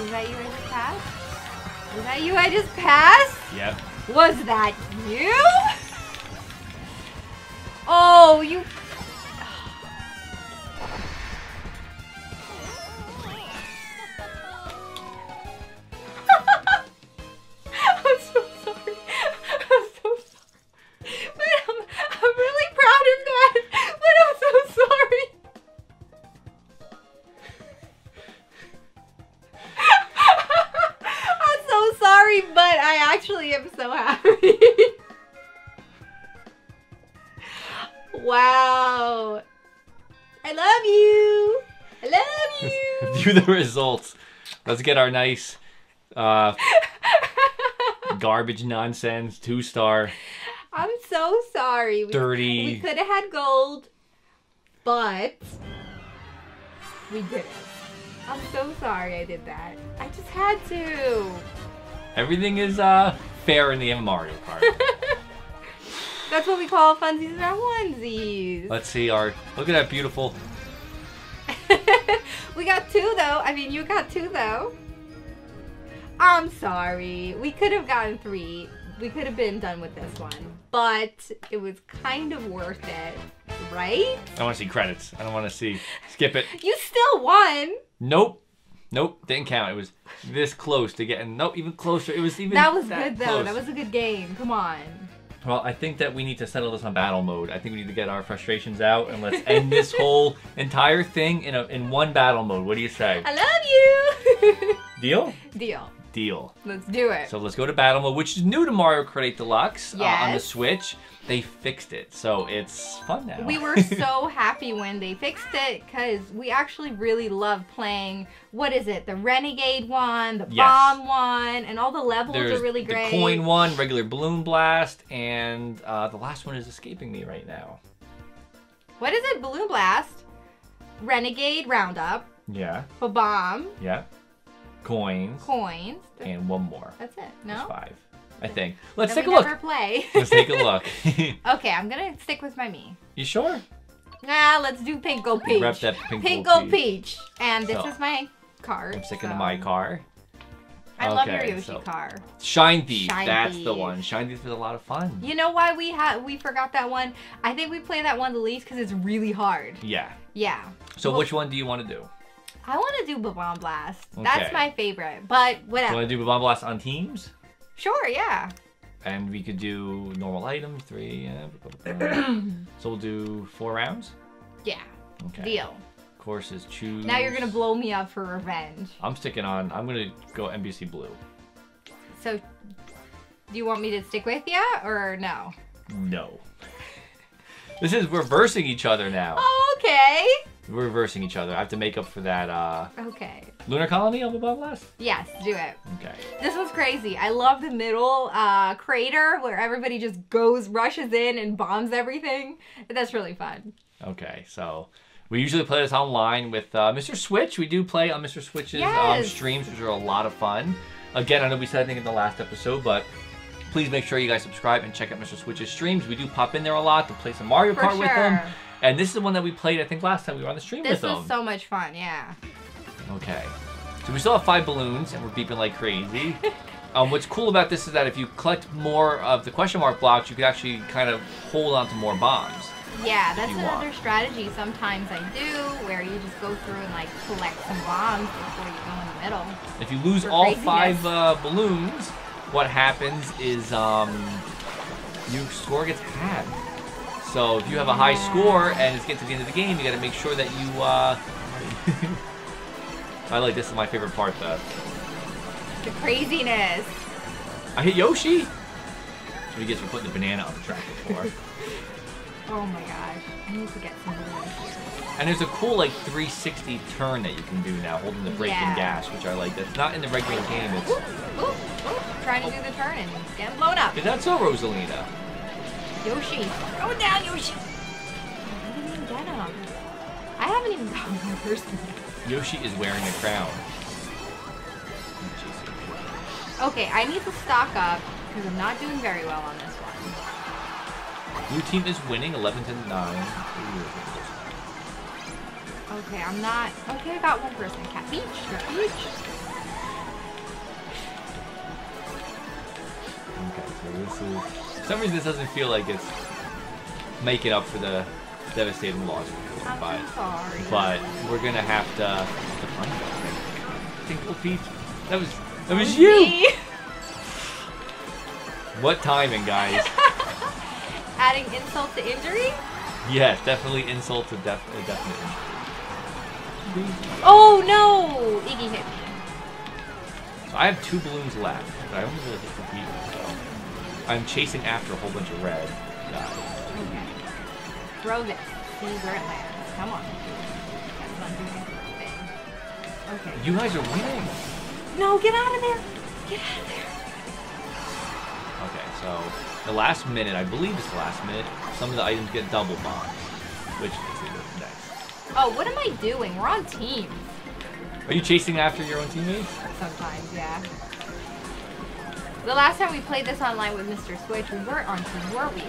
Was that you I just passed? Was that you I just passed? Yep. Was that you? Oh, you... I'm so sorry. I'm so sorry. But I'm really proud of that. But I'm so sorry. I'm so sorry, but I actually am so happy. Wow. I love you. I love you. View the results. Let's get our nice garbage nonsense 2-star I'm so sorry. dirty. We could have had gold, but we didn't. I'm so sorry I did that. I just had to. Everything is fair in the Mario Kart. That's what we call funsies and our onesies. Let's see our look at that beautiful. We got 2 though. I mean, you got 2 though. I'm sorry. We could have gotten 3. We could have been done with this one, but it was kind of worth it, right? I want to see credits. I don't want to see. Skip it. You still won. Nope. Nope, didn't count. It was this close to getting. Nope, even closer. It was even. That was good though. Close. That was a good game. Come on. Well, I think that we need to settle this on battle mode. I think we need to get our frustrations out and let's end this whole entire thing in one battle mode. What do you say? I love you. Deal? Deal. Deal. Let's do it. So let's go to battle mode, which is new to Mario Kart 8 Deluxe on the Yes. Switch. They fixed it, so it's fun now. We were so happy when they fixed it because we actually really love playing, what is it, the Renegade one, the Bomb one, and all the levels There's are really great. the coin one, regular balloon blast, and the last one is escaping me right now. What is it? Balloon Blast, Renegade Roundup, Yeah, Bomb, yeah. Coins, Coins. and one more. That's it. That's No? 5, I think. Let's Then take a we look. never play. Let's take a look. Okay, I'm gonna stick with my me. You sure? Nah, let's do Pink Gold Peach. Rep that Pink Pink Gold Gold Peach. And this So, is my card. I'm sticking so- to my car. I love your Okay, Yoshi so- car. Shine Thief. Shine That's the Thief. one. Shine Thief is a lot of fun. You know why we forgot that one? I think we play that one the least because it's really hard. Yeah. Yeah. So Well, which one do you want to do? I want to do Bomb Blast. That's Okay. my favorite. But You whatever. want to do Bomb Blast on teams? Sure, yeah. And we could do normal items, 3. So we'll do 4 rounds? Yeah. Okay. Deal. Courses, choose. Now you're gonna blow me up for revenge. I'm sticking on. I'm going to go NBC Blue. So, do you want me to stick with you or no? No. This is reversing each other now. Oh, okay. We're reversing each other. I have to make up for that Okay. Lunar Colony on the Bomb Blast? Yes, do it. Okay. This was crazy. I love the middle crater where everybody just rushes in and bombs everything. That's really fun. Okay, so we usually play this online with Mr. Switch. We do play on Mr. Switch's Yes. streams, which are a lot of fun. Again, I know we said I think in the last episode, but please make sure you guys subscribe and check out Mr. Switch's streams. We do pop in there a lot to play some Mario For Kart with sure. them. And this is the one that we played, I think, last time we were on the stream This with was them. so much fun, yeah. Okay. So we still have 5 balloons, and we're beeping like crazy. What's cool about this is that if you collect more of the question mark blocks, you can actually kind of hold on to more bombs. Yeah, that's you another want. strategy sometimes I do, where you just go through and like collect some bombs before you go in the middle. If you lose For all craziness. 5 balloons, what happens is your score gets halved. So if you have a high score and it's getting to the end of the game, you got to make sure that you. I like this is my favorite part though. The craziness. I hit Yoshi. So he gets for putting the banana on the track before. Oh my gosh. I need to get some balloons here. And there's a cool like 360 turn that you can do now, holding the brake and gas, which I like. That's not in the regular game. It's. Oop, oop, trying to do the turn and getting blown up. Is that so, Rosalina? Yoshi. Go down, Yoshi. I didn't even get him. I haven't even gotten my first one. Yoshi is wearing a crown. Okay, I need to stock up because I'm not doing very well on this one. Blue team is winning 11 to 9. Okay, I'm not. Okay, I got one person. Cat Peach. Cat Peach. Okay, so this is. For some reason, this doesn't feel like it's making up for the devastating loss. I'm so sorry. But we're gonna have to find out. Tinkle Peach. That was you. Me. What timing, guys? Adding insult to injury? Yes, definitely insult to definite injury. Oh no! Iggy hit me. So I have 2 balloons left, but I only really hit the beat. So I'm chasing after a whole bunch of red guys. Okay. Throw this. See where it lands. Come on. That's not doing anything. Okay. You guys are winning. No, get out of there! Get out of there! Okay, so the last minute, I believe it's the last minute, some of the items get double bombs, which is next. Oh, what am I doing? We're on teams. Are you chasing after your own teammates? Sometimes, yeah. The last time we played this online with Mr. Switch, we weren't on team, were we?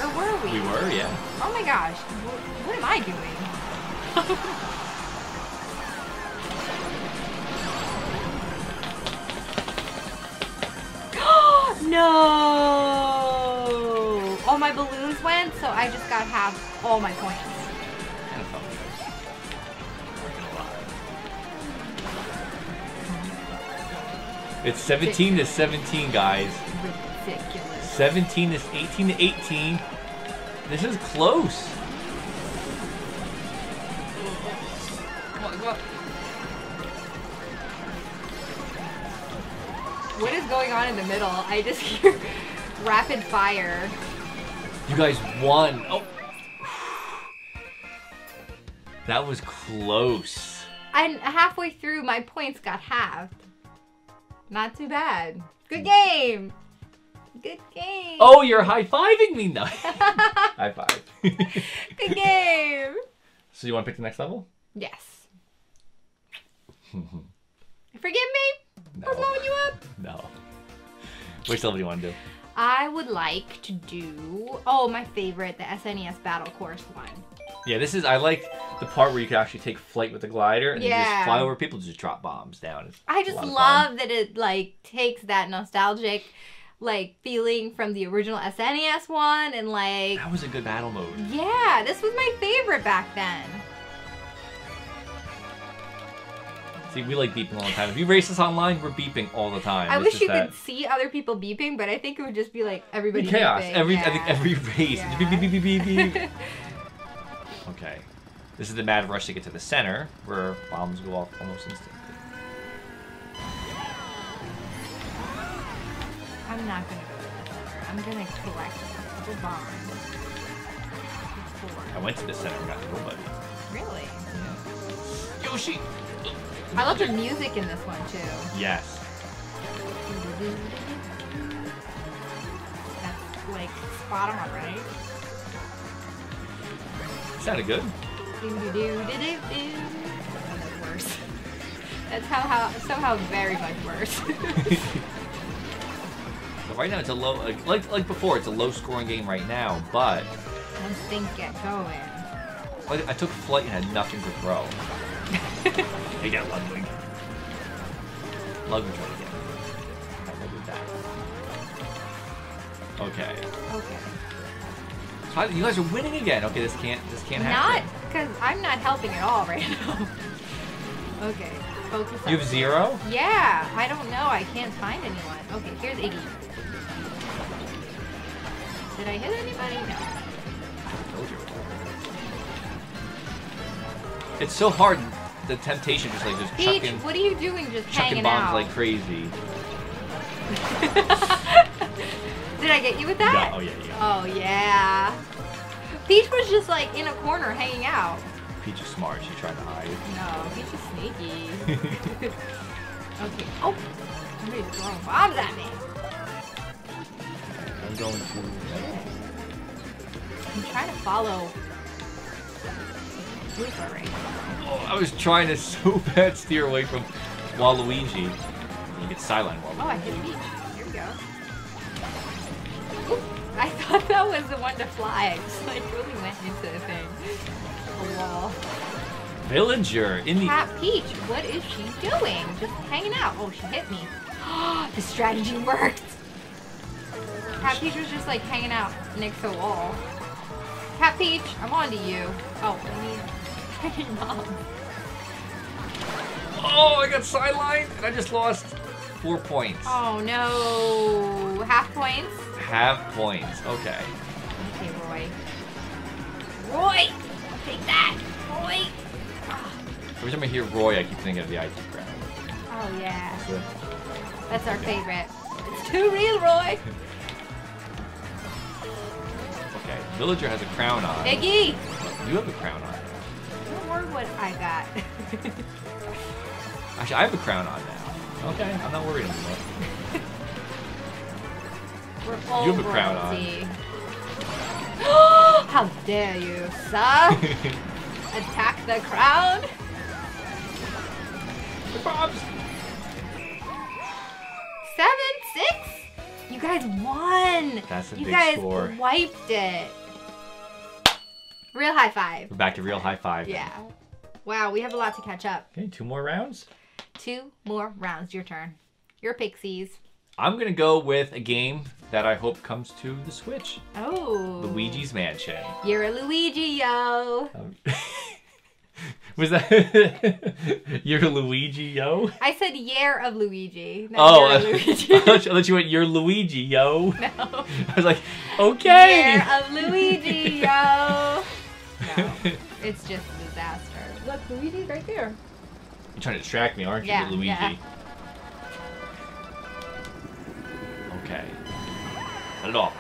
Or were we? We were, yeah. Oh my gosh. What am I doing? No! All my balloons went, so I just got half all my points. Kind of fun. Not It's 17 to 17, guys. Ridiculous. 17 is 18 to 18. This is close. Come on, come on. What is going on in the middle? I just hear rapid fire. You guys won. Oh. That was close. And halfway through, my points got halved. Not too bad. Good game. Good game. Oh, you're high-fiving me now. High five. Good game. So you want to pick the next level? Yes. Forgive me No. for blowing you up. No. Which level do you want to do? I would like to do, oh, my favorite, the SNES Battle Course one. Yeah, this is, I like the part where you can actually take flight with the glider and you just Yeah. fly over people, just drop bombs down. It's I a just lot of fun. love that it, like, takes that nostalgic, like, feeling from the original SNES one and, like... That was a good battle mode. Yeah, this was my favorite back then. See, we like beeping all the time. If you race us online, we're beeping all the time. I It's wish just you that could see other people beeping, but I think it would just be, like, everybody chaos. beeping. I think every race. Yeah. Beep, beep, beep, beep, beep, beep. Okay. This is the mad rush to get to the center, where bombs go off almost instantly. I'm not gonna go to the center. I'm gonna collect a couple bombs. I went to the center and got nobody. Really? Yoshi! I love the music in this one too. Yes. That's like spot on, right? Sounded good. That's worse. That's somehow very much worse. So right now it's a low, like before, it's a low-scoring game right now, but Once things get going. I took flight and had nothing to throw. Hey, get Ludwig. Ludwig's right again. I Ludwig that. Okay. Okay. So you guys are winning again. Okay, this can't Not happen. because I'm not helping at all right now. Okay, focus. You have 0? Yeah, I don't know. I can't find anyone. Okay, here's Iggy. Did I hit anybody? No. It's so hard. The temptation just like just Peach, chucking, what are you doing just chucking hanging bombs out? like crazy. Did I get you with that? Yeah, oh yeah, yeah. Oh yeah. Peach was just like in a corner hanging out. Peach is smart. She's trying to hide. No, Peach is sneaky. Okay. Oh, somebody's throwing bombs at me. I'm going to. I'm trying to follow. Right. Oh, I was trying to so bad steer away from Waluigi. You get sideline Waluigi. Oh, I hit Peach. Here we go. Oop, I thought that was the one to fly. I just like really went into the thing. A wall. Villager in the. Cat Peach, what is she doing? Just hanging out. Oh, she hit me. The strategy worked. Cat Peach was just like hanging out next to a wall. Cat Peach, I'm on to you. Oh, I need freaking mom. Oh, I got sidelined and I just lost 4 points. Oh no. Half points? Half points. Okay. Okay, Roy. Roy! Take that! Roy! Every time I hear Roy, I keep thinking of the IT crowd. Oh yeah. So, That's our favorite. It's too real, Roy! okay, Villager has a crown on. Iggy! You have a crown on. Don't worry what I got. Actually, I have a crown on now. Okay, I'm not worried anymore. We're full You have a crown on. royalty. How dare you, sir? Attack the crown? The bombs! 7-6? You guys won! That's a You big guys score. wiped it. Real high five. We're back to real high five. then. Yeah. Wow, we have a lot to catch up. Okay, 2 more rounds. 2 more rounds. Your turn. Your pixies. I'm gonna go with a game that I hope comes to the Switch. Oh. Luigi's Mansion. You're a Luigi, yo. Was that you're Luigi, yo? I said year of Luigi. Oh, Not year of Luigi. I thought you went, you're Luigi, yo. No. I was like, okay. Year of Luigi, yo. No, it's just a disaster. Look, Luigi's right there. You're trying to distract me, aren't you, Yeah, with Luigi? yeah. Okay. Cut it off.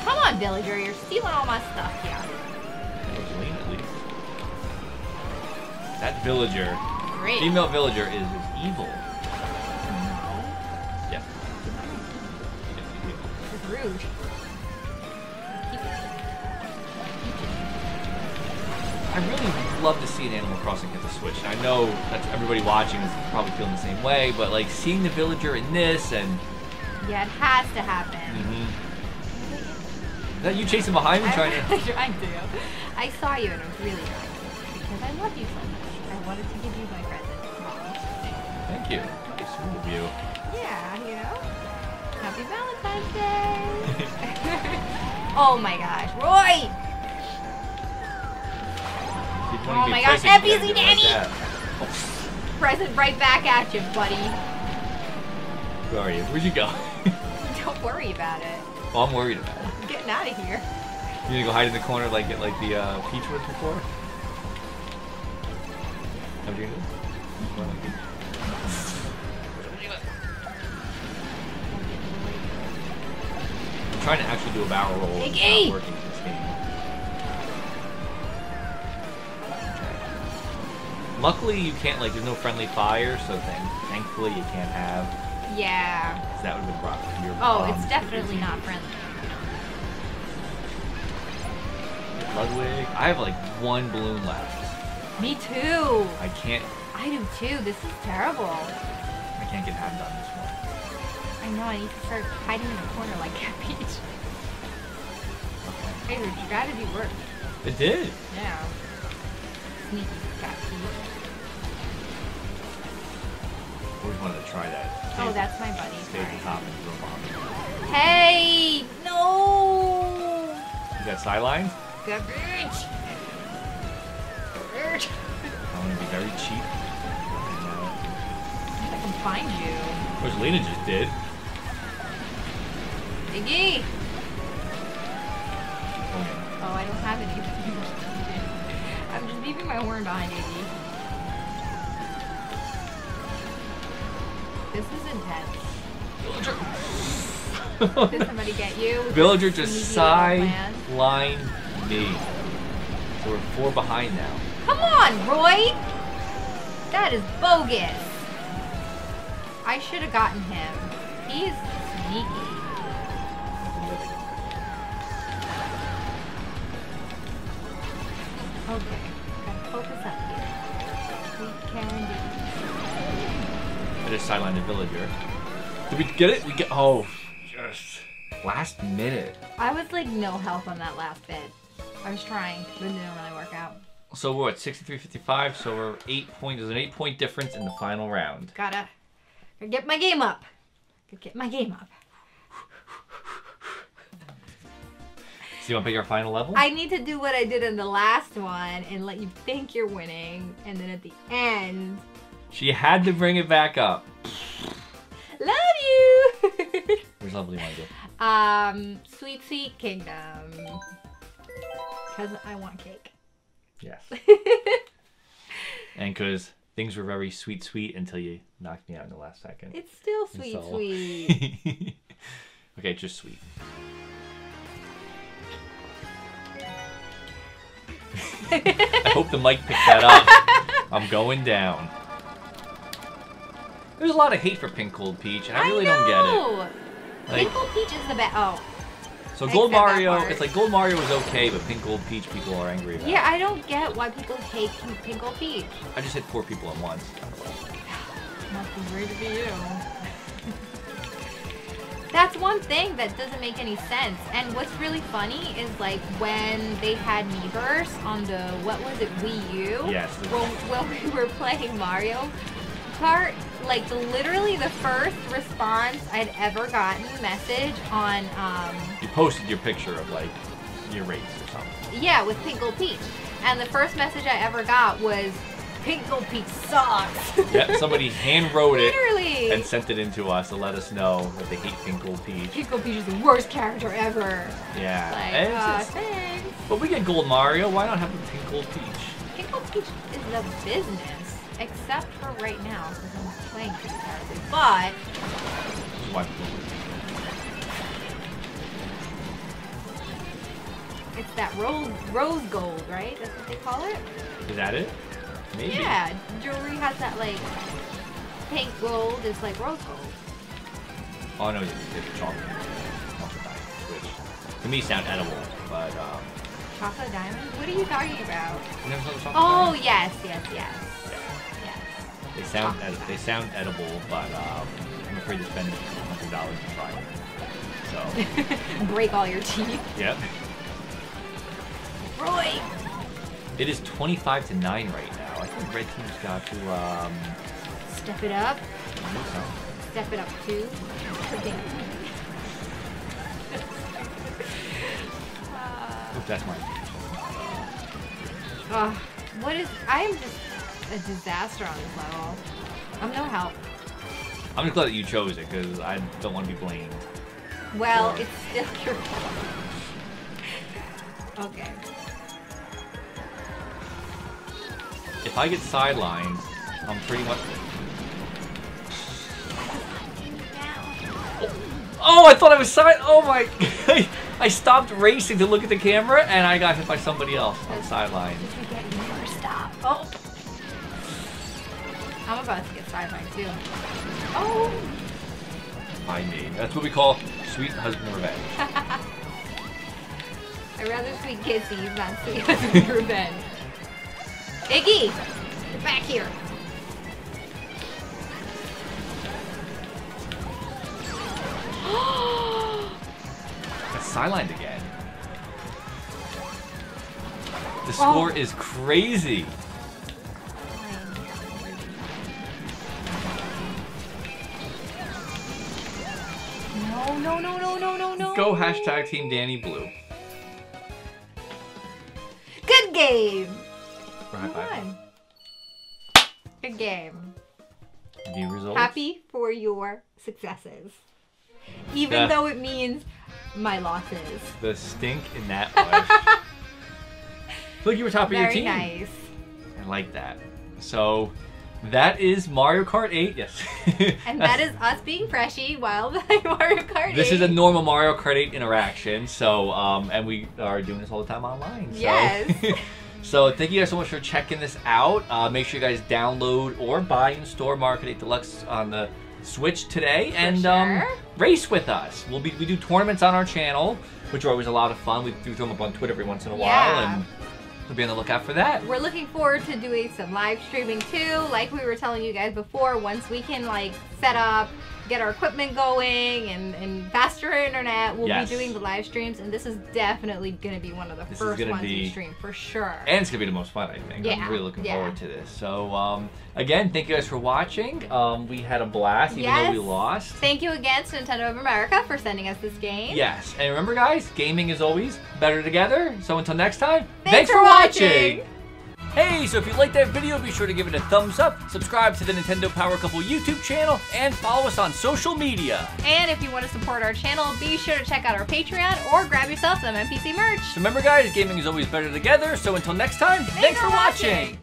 Come on, villager, you're stealing all my stuff here. Rosalina, at least. That villager, Great. female villager, is evil. No, Yeah. it's rude. I really love to see an Animal Crossing hit the Switch. I know that's everybody watching is probably feeling the same way, but like seeing the villager in this and Yeah, it has to happen. Is that you chasing behind me I'm trying to? trying to. I saw you and it was really nice because I love you so much. I wanted to give you my present. Thank you. Very sweet of you. Yeah, you know. Happy Valentine's Day. Oh my gosh, Roy! Oh my gosh, FBZ Danny! Present right back at you, buddy. Where are you? Where'd you go? Don't worry about it. Well, I'm worried about it. I'm getting out of here. You gonna go hide in the corner like the Peach was before? How'd you do? I'm trying to actually do a barrel roll. It's not working in this game. Luckily, you can't, like, there's no friendly fire, so thankfully you can't have. Yeah. So that would have been rough. Oh, it's definitely not friendly. Ludwig. I have, like, one balloon left. Me too. I can't. I do too. This is terrible. I can't get half done this one. I know. I need to start hiding in a corner like Cat Peach. Hey, your strategy worked. It did. Yeah. Sneaky Cat Peach. Always wanted to try that. Oh, that's my buddy. Stay at the top and throw bombs. Hey! No! You got sidelines? Cat Peach! Cat Peach! I want to be very cheap. I can find you. Which Lena just did. Iggy! Okay. Oh, I don't have anything. I'm just beeping my horn behind Iggy. This is intense. Did somebody get you? Villager just Sneaky little plan? sidelined me. So we're 4 behind now. Come on, Roy! That is bogus. I should have gotten him. He's sneaky. Okay, gotta focus up here. We can do this. I just sidelined the villager. Did we get it? We get. Oh, just last minute. I was like no help on that last bit. I was trying, but it didn't really work out. So we're at 63-55. So we're 8 points. There's an 8-point difference in the final round. Gotta get my game up. Gotta get my game up. So you want to pick our final level? I need to do what I did in the last one and let you think you're winning, and then at the end. She had to bring it back up. Love you! Which level do you want to do? Sweet Sweet Kingdom. Because I want cake. Yes. And because things were very sweet until you knocked me out in the last second. It's still sweet. Okay, just sweet. I hope the mic picked that up. I'm going down. There's a lot of hate for Pink Cold Peach, and I really don't get it. Like, Pink Gold Peach is the best. Oh. So I Gold said that Mario, part. it's like Gold Mario was okay, but Pink Gold Peach people are angry about. Yeah, I don't get why people hate Pink Gold Peach. I just hit 4 people at once. Must be weird to be you. That's one thing that doesn't make any sense. And what's really funny is like when they had Miiverse on the, what was it, Wii U? Yes. When we were playing Mario Kart, like literally the first response I'd ever gotten message on, You posted your picture of like your race or something. yeah, with Pink Gold Peach. And the first message I ever got was, Pinkle Peach sucks. Yep, somebody hand wrote it Literally. and sent it in to us to let us know that they hate Pinkle Peach. Pinkle Peach is the worst character ever. Yeah. Like, And it's just- thanks. but we get Gold Mario, why not have a Pinkle Peach? Pinkle Peach is the business, except for right now, because I'm playing pretty terribly. But This is why people it's that rose gold, right? That's what they call it? Is that it? Maybe. Yeah, jewelry has that like pink gold. It's like rose gold. Oh no, it's chocolate. Chocolate diamonds, which to me sound edible, but Chocolate diamonds? What are you talking about? you never saw the chocolate Oh diamonds? yes. Yeah. Yes. They sound edible, but I'm afraid to spend $100 to try them. So Break all your teeth. yep. Roy! It is 25 to 9 right now. I think Red Team's got to Step it up. do something. Step it up too. Oops, that's mine. What is... I am just a disaster on this level. I'm no help. I'm just glad that you chose it because I don't want to be blamed. Well, Sure. it's still your fault. Okay. If I get sidelined, I'm pretty much. Oh, I thought I was side. Oh my! I stopped racing to look at the camera, and I got hit by somebody else on the sideline. You never stop. Oh! I'm about to get sidelined too. Oh! I mean, that's what we call sweet husband revenge. I'd rather sweet kisses, not sweet husband revenge. Iggy! Get back here! Got sidelined again. The score is crazy. No. Go hashtag Team Danny Blue. Good game! High five. Come on. Good game. View results. Happy for your successes. Even though it means my losses. The stink in that was. Look, you were top of your team. Very nice. I like that. So, that is Mario Kart 8. Yes. And that is us being freshy while playing Mario Kart 8. This is a normal Mario Kart 8 interaction. So, and we are doing this all the time online. So. Yes. So, thank you guys so much for checking this out. Make sure you guys download or buy and store Mario Kart 8 Deluxe on the Switch today, and race with us. We do tournaments on our channel, which are always a lot of fun. We do them up on Twitter every once in a while, and we'll be on the lookout for that. We're looking forward to doing some live streaming too. Like we were telling you guys before, once we can like set up, get our equipment going, and faster internet, we'll be doing the live streams, and this is definitely going to be one of the first ones we stream for sure. And it's going to be the most fun, I think. Yeah. I'm really looking forward to this. So, again, thank you guys for watching. We had a blast, even though we lost. Thank you again to Nintendo of America for sending us this game. Yes, and remember guys, gaming is always better together. So until next time, thanks for watching! Hey, so if you liked that video, be sure to give it a thumbs up, subscribe to the Nintendo Power Couple YouTube channel, and follow us on social media. And if you want to support our channel, be sure to check out our Patreon or grab yourself some NPC merch. So remember guys, gaming is always better together. So until next time, thanks for watching.